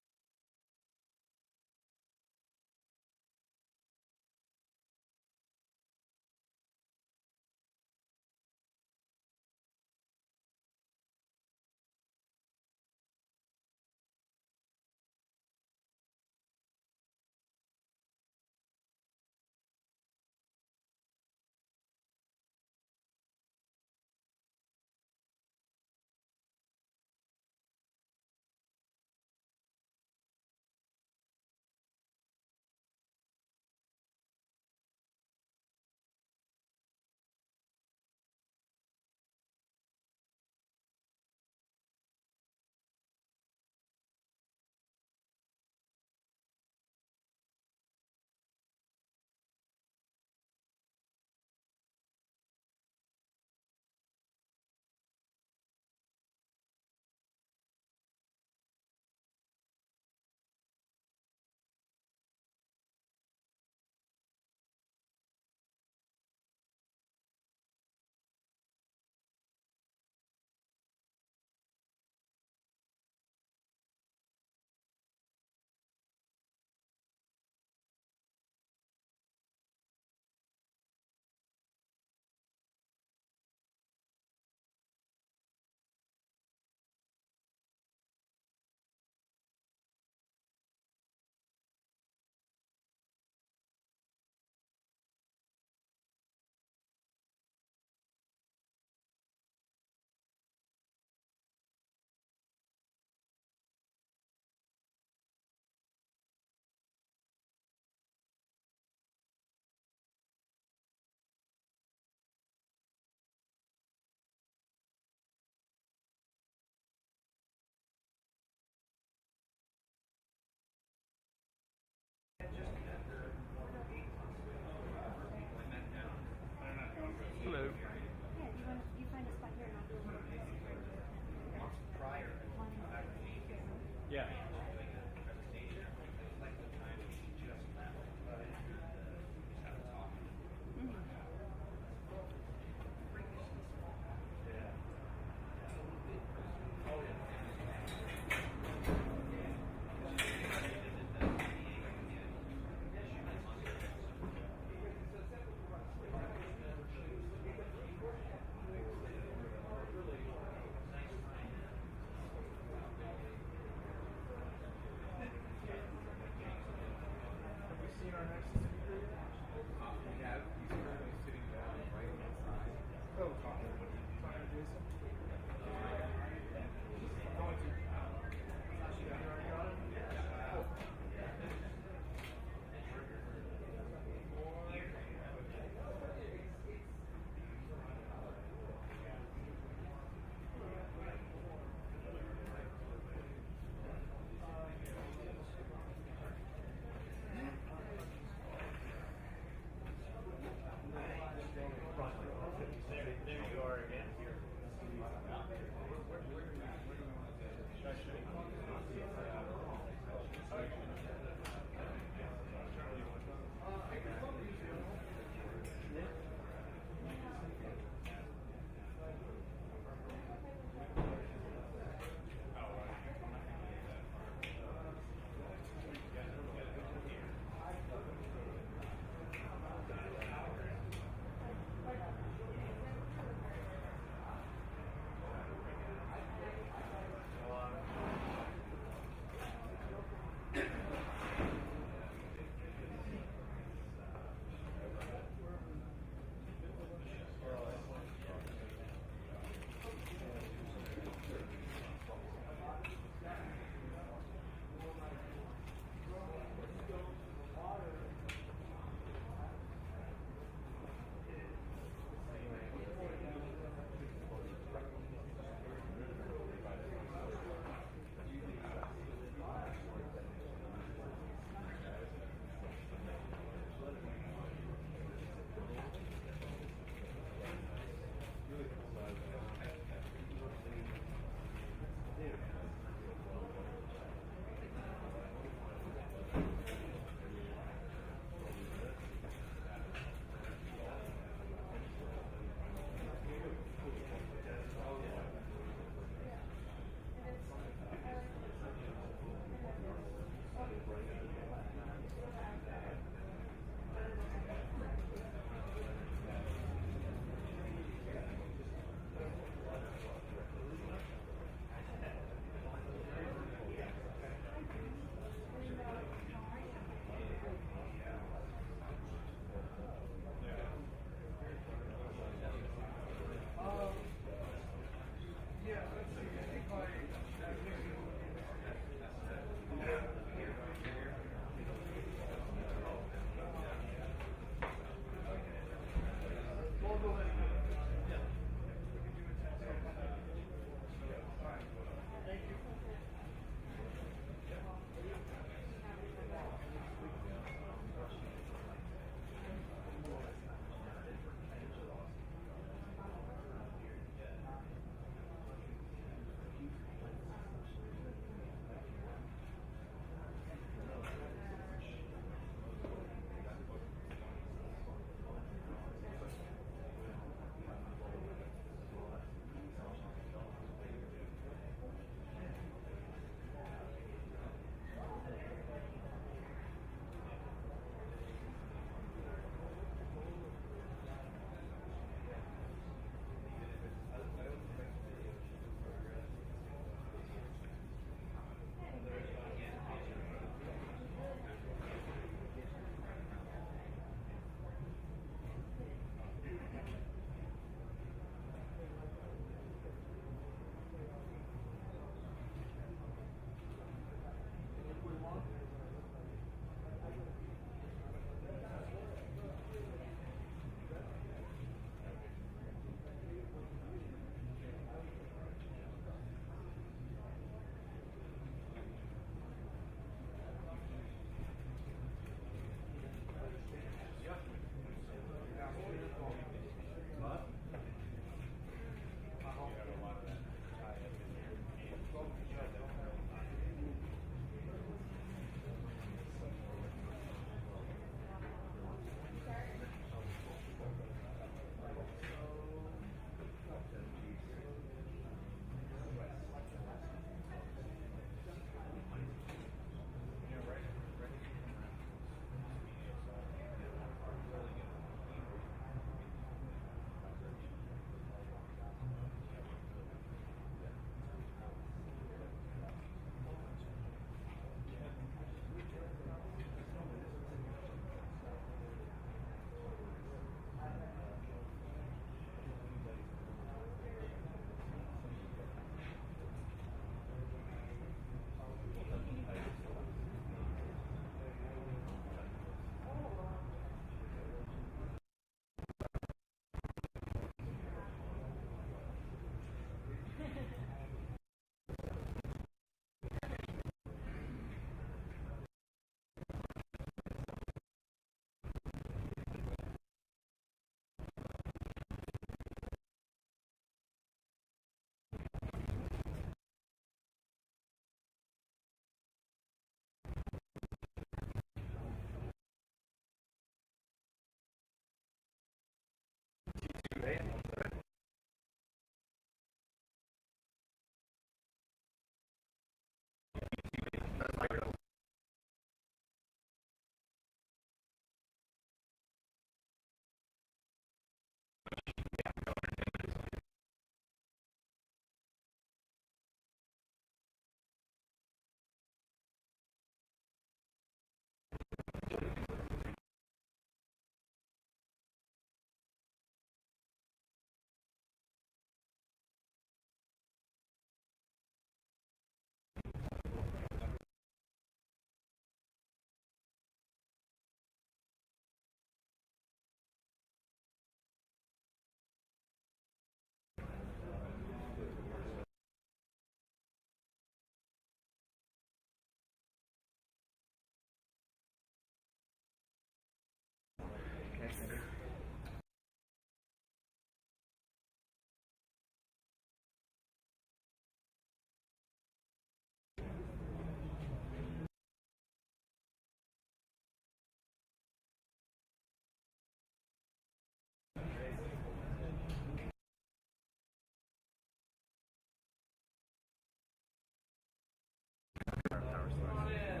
our side.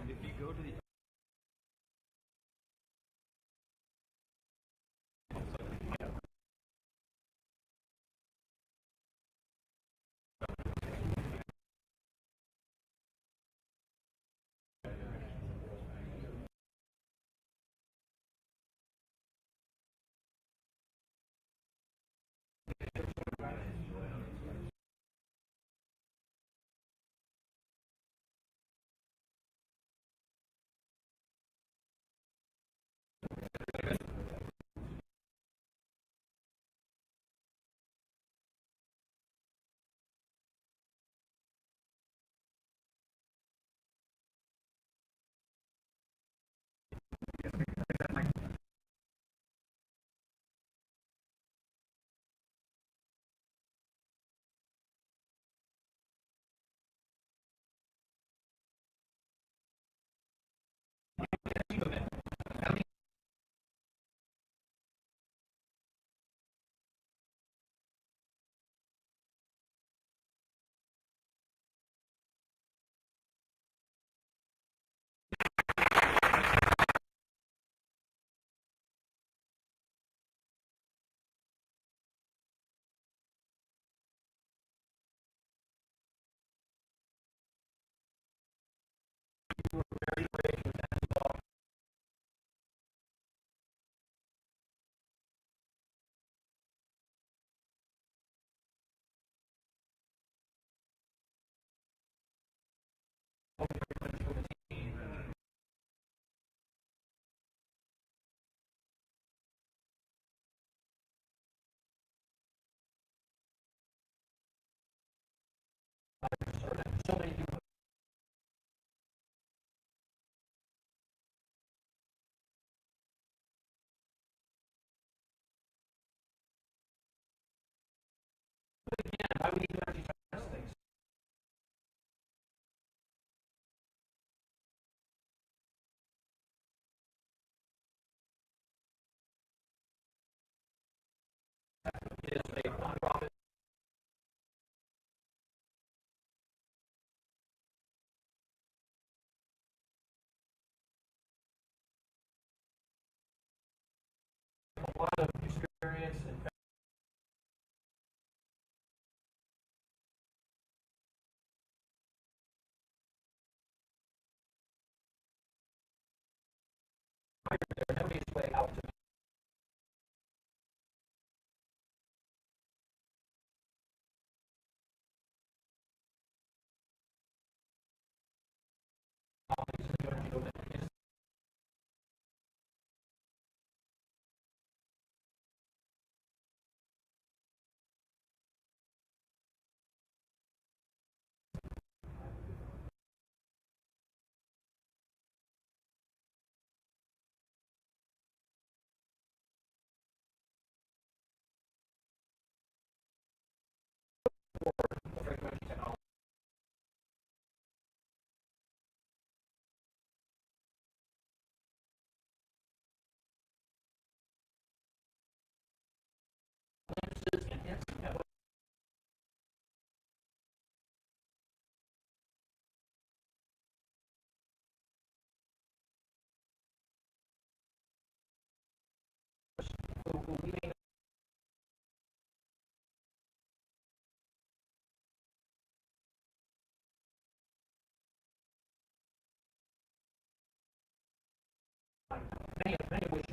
If you go to the so many people. Again, why we need to actually try these things. Is a nonprofit. A lot of experience and there made its way out to me. Many of which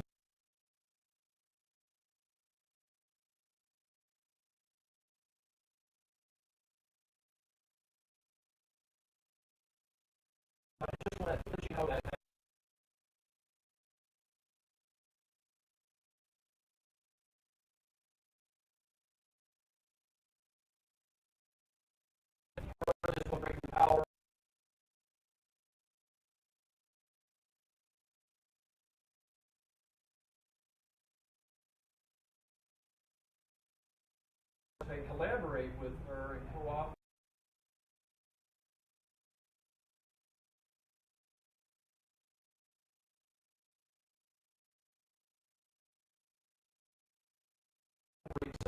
I just want to let you know that this will bring power. They collaborate with her and co-op.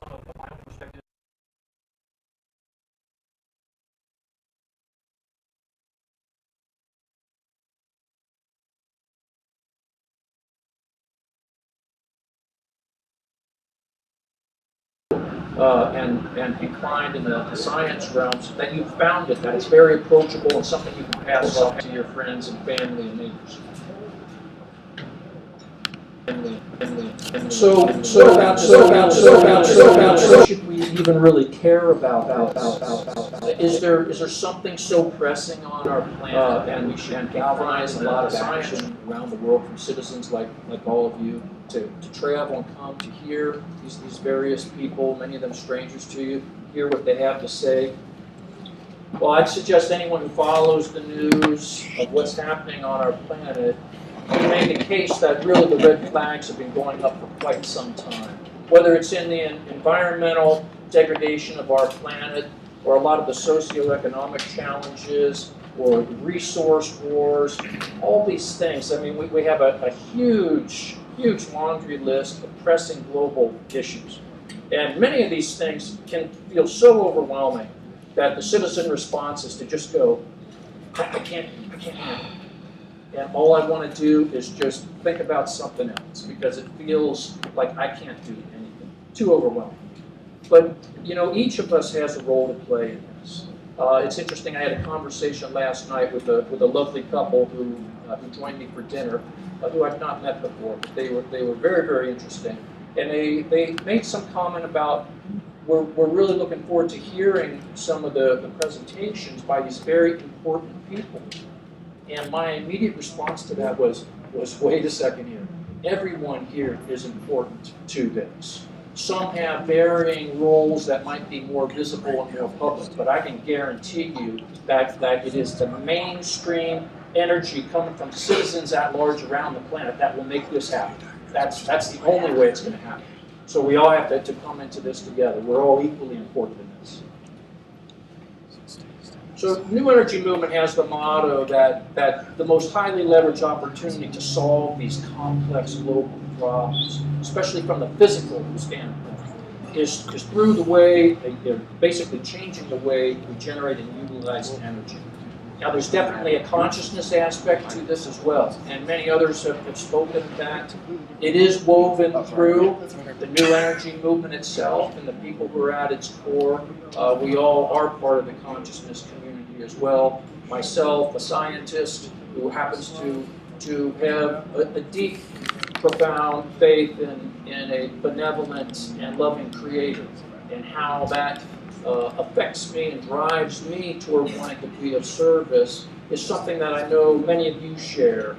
Some of the final perspectives and inclined in the science realms, that you found it, that it's very approachable and something you can pass on to your friends and family and neighbors. So should we even really care about is there something so pressing on our planet, and we should galvanize a lot of action around the world from citizens like all of you to travel and come to hear these various people, many of them strangers to you, hear what they have to say? Well, I'd suggest anyone who follows the news of what's happening on our planet can make a case that really the red flags have been going up for quite some time. Whether it's in the environmental degradation of our planet, or a lot of the socioeconomic challenges, or resource wars, all these things. I mean, we have a huge laundry list of pressing global issues. And many of these things can feel so overwhelming that the citizen response is to just go, I can't handle it. And all I want to do is just think about something else, because it feels like I can't do anything. Too overwhelming. But, you know, each of us has a role to play in this. It's interesting, I had a conversation last night with a lovely couple who joined me for dinner, who I've not met before, but they were very, very interesting. And they made some comment about, we're really looking forward to hearing some of the presentations by these very important people. And my immediate response to that was wait a second here. Everyone here is important to this. Some have varying roles that might be more visible and more public, but I can guarantee you that it is the mainstream energy coming from citizens at large around the planet that will make this happen. That's the only way it's going to happen. So we all have to come into this together. We're all equally important in this. So New Energy Movement has the motto that the most highly leveraged opportunity to solve these complex global problems, especially from the physical standpoint, is through the way, they're basically changing the way we generate and utilize energy. Now, there's definitely a consciousness aspect to this as well, and many others have spoken of that. It is woven through the New Energy Movement itself and the people who are at its core. We all are part of the consciousness community as well. Myself, a scientist who happens to have a deep, profound faith in a benevolent and loving creator, and how that affects me and drives me toward wanting to be of service is something that I know many of you share.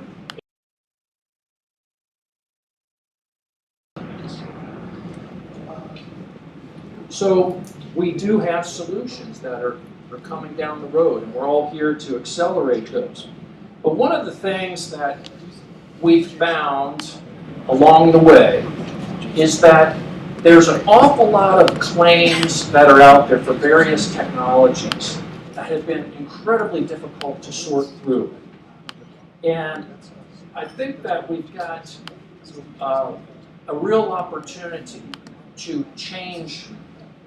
So we do have solutions that are coming down the road, and we're all here to accelerate those. But one of the things that we've found along the way is that there's an awful lot of claims that are out there for various technologies that have been incredibly difficult to sort through. And I think that we've got a real opportunity to change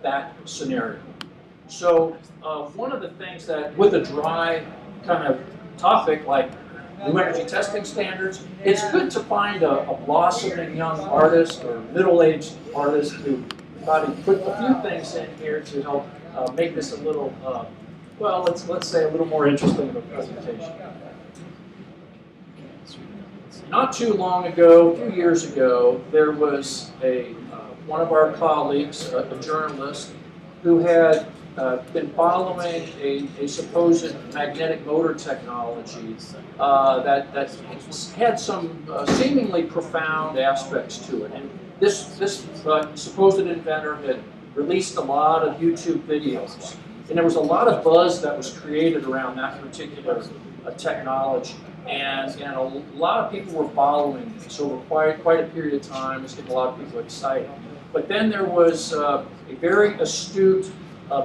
that scenario. So one of the things that, with a dry kind of topic like New Energy Testing Standards, it's good to find a blossoming young artist or middle-aged artist who thought he'd put a few things in here to help make this a little, well, let's say a little more interesting of a presentation. Not too long ago, a few years ago, there was one of our colleagues, a journalist, who had been following a supposed magnetic motor technology that had some seemingly profound aspects to it. And this supposed inventor had released a lot of YouTube videos. And there was a lot of buzz that was created around that particular technology. And a lot of people were following this over quite a period of time. It was getting a lot of people excited. But then there was a very astute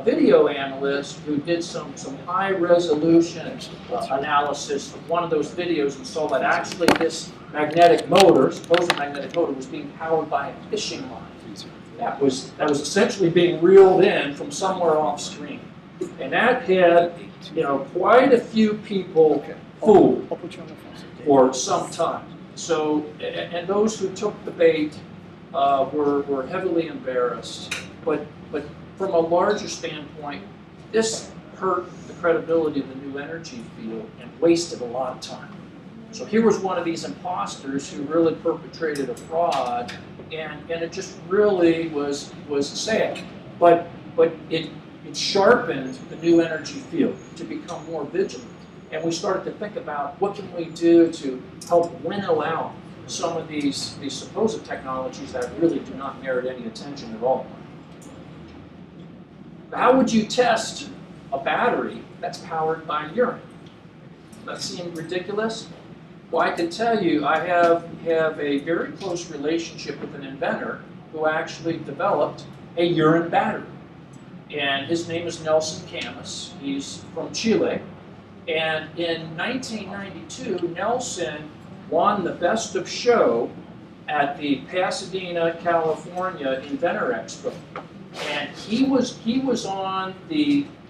video analyst who did some high-resolution analysis of one of those videos and saw that actually this magnetic motor, supposed magnetic motor, was being powered by a fishing line. That was essentially being reeled in from somewhere off screen. And that had, quite a few people fooled for some time. So, and those who took the bait were heavily embarrassed. But but from a larger standpoint, this hurt the credibility of the new energy field and wasted a lot of time. So here was one of these imposters who really perpetrated a fraud, and it just really was sad. But it sharpened the new energy field to become more vigilant. And we started to think about what can we do to help winnow out some of these supposed technologies that really do not merit any attention at all. How would you test a battery that's powered by urine? That seem ridiculous? Well, I can tell you I have a very close relationship with an inventor who actually developed a urine battery. And his name is Nelson Camus. He's from Chile. And in 1992, Nelson won the Best of Show at the Pasadena, California Inventor Expo. And he was on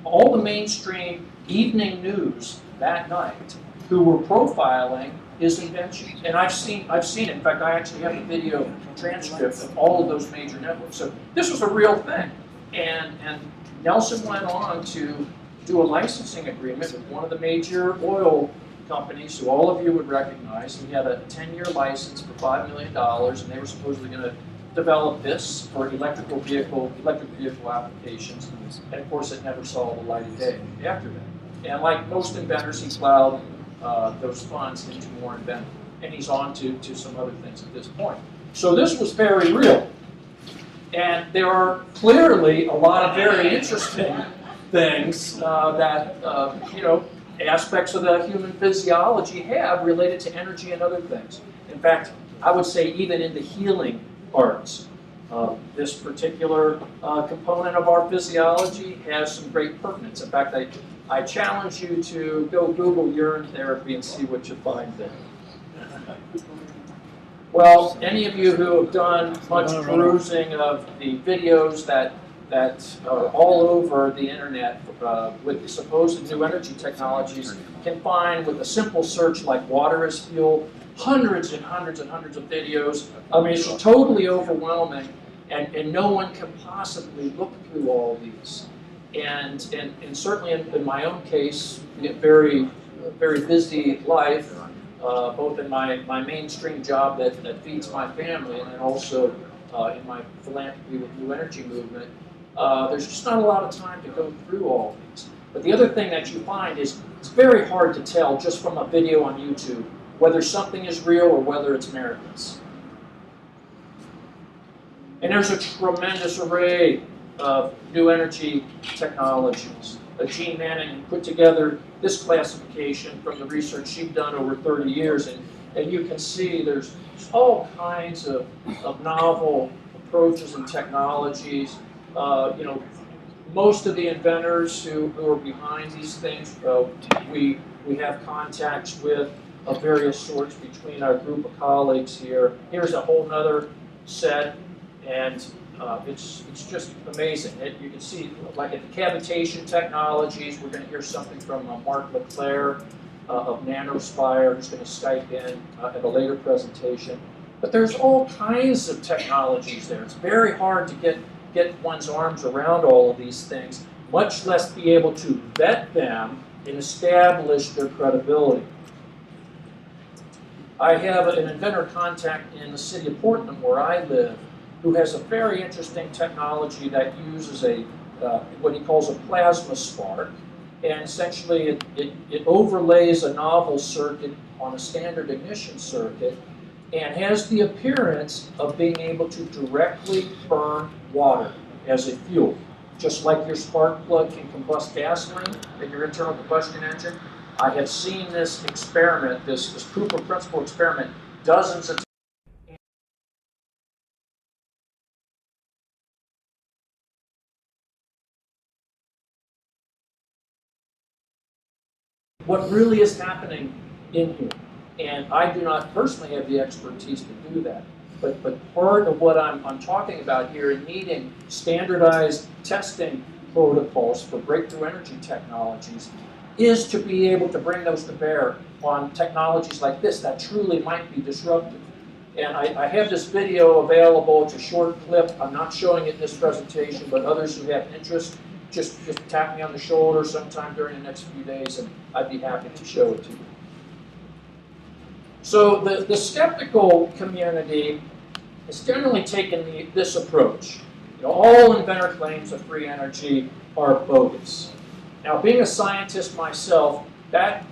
all the mainstream evening news that night who were profiling his invention. And I've seen it. In fact, I actually have a video transcript of all of those major networks. So this was a real thing. And Nelson went on to do a licensing agreement with one of the major oil companies who all of you would recognize. He had a 10-year license for $5 million, and they were supposedly going to develop this for electric vehicle applications. And of course, it never saw the light of day after that. And like most inventors, he plowed those funds into more inventing. And he's on to some other things at this point. So this was very real. And there are clearly a lot of very interesting things that, aspects of the human physiology have related to energy and other things. In fact, I would say even in the healing arts, this particular component of our physiology has some great pertinence. In fact, I challenge you to go Google urine therapy and see what you find there. Well, any of you who have done much perusing of the videos that are all over the internet with the supposed new energy technologies can find, with a simple search like water as fuel, hundreds and hundreds and hundreds of videos. I mean, it's totally overwhelming, and no one can possibly look through all these. And certainly in my own case, a very busy life, both in my mainstream job that feeds my family, and then also in my philanthropy with New Energy Movement, there's just not a lot of time to go through all these. But the other thing that you find is it's very hard to tell just from a video on YouTube whether something is real or whether it's meritless. And there's a tremendous array of new energy technologies. Gene Manning put together this classification from the research she'd done over 30 years, and you can see there's all kinds of novel approaches and technologies. Most of the inventors who are behind these things, we have contacts with of various sorts between our group of colleagues here. Here's a whole nother set, and it's just amazing. You can see, like at the cavitation technologies, we're going to hear something from Mark LeClaire of Nanospire, who's going to Skype in at a later presentation. But there's all kinds of technologies there. It's very hard to get one's arms around all of these things, much less be able to vet them and establish their credibility. I have an inventor contact in the city of Portland, where I live, who has a very interesting technology that uses what he calls a plasma spark. And essentially it overlays a novel circuit on a standard ignition circuit and has the appearance of being able to directly burn water as a fuel. Just like your spark plug can combust gasoline in your internal combustion engine, I have seen this experiment, this proof of principle experiment, dozens of times. What really is happening in here. And I do not personally have the expertise to do that. But part of what I'm talking about here in needing standardized testing protocols for breakthrough energy technologies is to be able to bring those to bear on technologies like this that truly might be disruptive. And I have this video available. It's a short clip. I'm not showing it in this presentation, but others who have interest, just tap me on the shoulder sometime during the next few days, and I'd be happy to show it to you. So the skeptical community has generally taken this approach. You know, all inventor claims of free energy are bogus. Now, being a scientist myself, that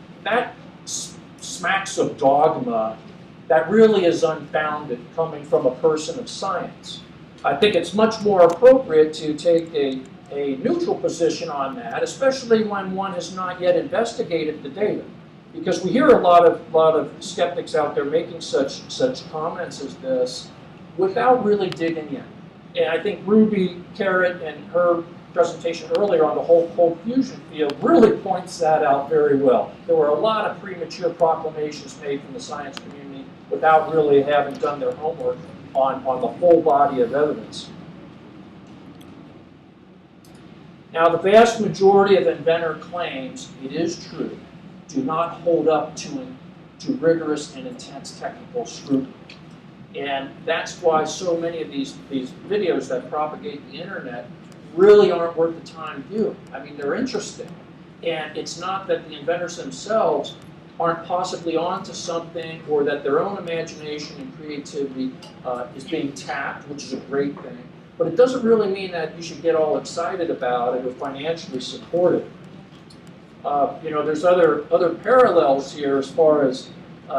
smacks of dogma that really is unfounded coming from a person of science. I think it's much more appropriate to take a neutral position on that, especially when one has not yet investigated the data. Because we hear a lot of skeptics out there making such comments as this without really digging in. And I think Ruby Carrot and her presentation earlier on the whole cold fusion field really points that out very well. There were a lot of premature proclamations made from the science community without really having done their homework on the full body of evidence. Now, the vast majority of inventor claims, it is true, do not hold up to rigorous and intense technical scrutiny. And that's why so many of these videos that propagate the internet really aren't worth the time viewing. I mean, they're interesting. And it's not that the inventors themselves aren't possibly onto something or that their own imagination and creativity is being tapped, which is a great thing. But it doesn't really mean that you should get all excited about it or financially support it. You know, there's other parallels here as far as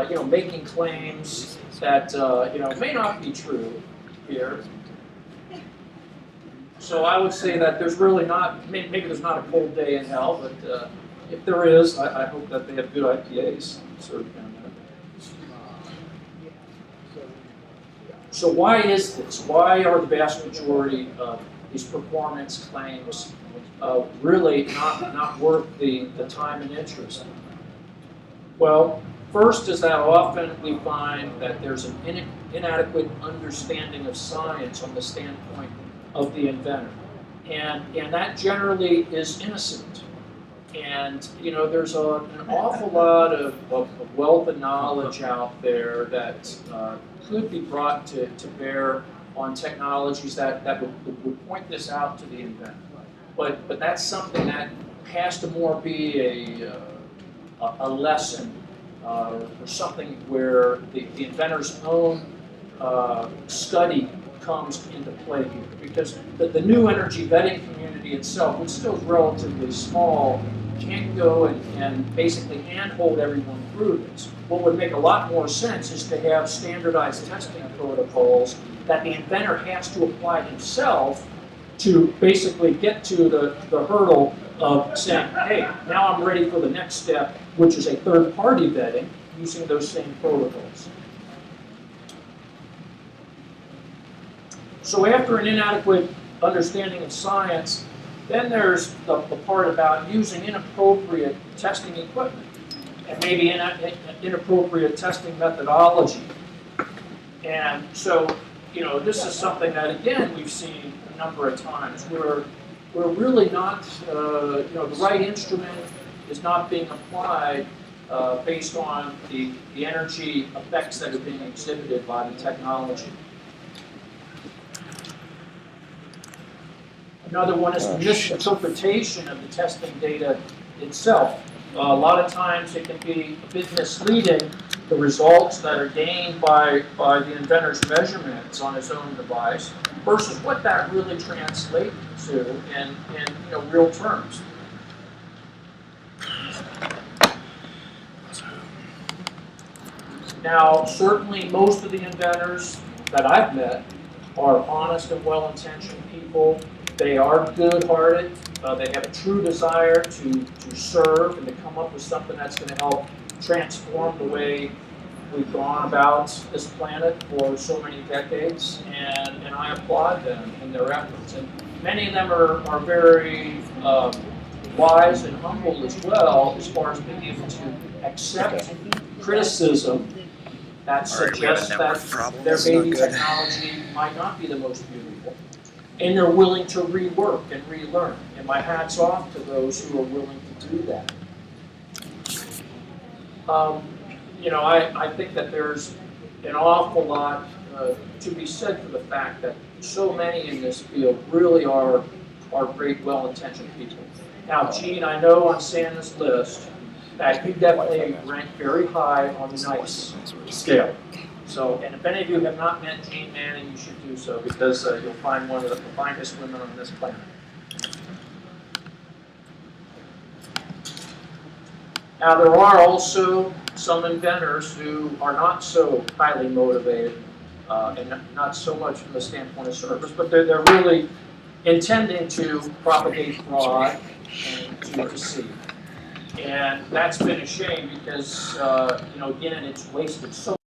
you know, making claims that you know, may not be true here. So I would say that there's really not, maybe there's not a cold day in hell, but if there is, I hope that they have good IPAs served down there. So why is this? Why are the vast majority of these performance claims really not worth the time and interest? Well, first is that often we find that there's an inadequate understanding of science on the standpoint of the inventor. And that generally is innocent. And, you know, there's an awful lot of wealth of knowledge out there that could be brought to bear on technologies that would point this out to the inventor. But that's something that has to more be a lesson or something where the inventor's own study comes into play here. Because the new energy vetting community itself, which still is relatively small, can't go and basically handhold everyone through this. What would make a lot more sense is to have standardized testing protocols that the inventor has to apply himself to basically get to the hurdle of saying, hey, now I'm ready for the next step, which is a third-party vetting using those same protocols. So after an inadequate understanding of science, then there's the part about using inappropriate testing equipment and maybe inappropriate testing methodology. And so, you know, this is something that, again, we've seen a number of times where we're really not, you know, the right instrument is not being applied based on the energy effects that are being exhibited by the technology. Another one is the misinterpretation of the testing data itself. A lot of times it can be a bit misleading, the results that are gained by the inventor's measurements on his own device versus what that really translates to in you know, real terms. Now, certainly most of the inventors that I've met are honest and well-intentioned people. They are good-hearted. They have a true desire to serve and to come up with something that's going to help transform the way we've gone about this planet for so many decades, and I applaud them in their efforts. And many of them are very wise and humble as well, as far as being able to accept criticism that suggests that their baby technology might not be the most beautiful. And they're willing to rework and relearn. And my hat's off to those who are willing to do that. You know, I think that there's an awful lot to be said for the fact that so many in this field really are great, well-intentioned people. Now, Gene, I know on Santa's list that you definitely rank very high on the nice scale. So, and if any of you have not met Gene Manning, you should do so, because you'll find one of the finest women on this planet. Now, there are also some inventors who are not so highly motivated and not so much from the standpoint of service, but they're really intending to propagate fraud and to deceive. And that's been a shame because, you know, again, it's wasted so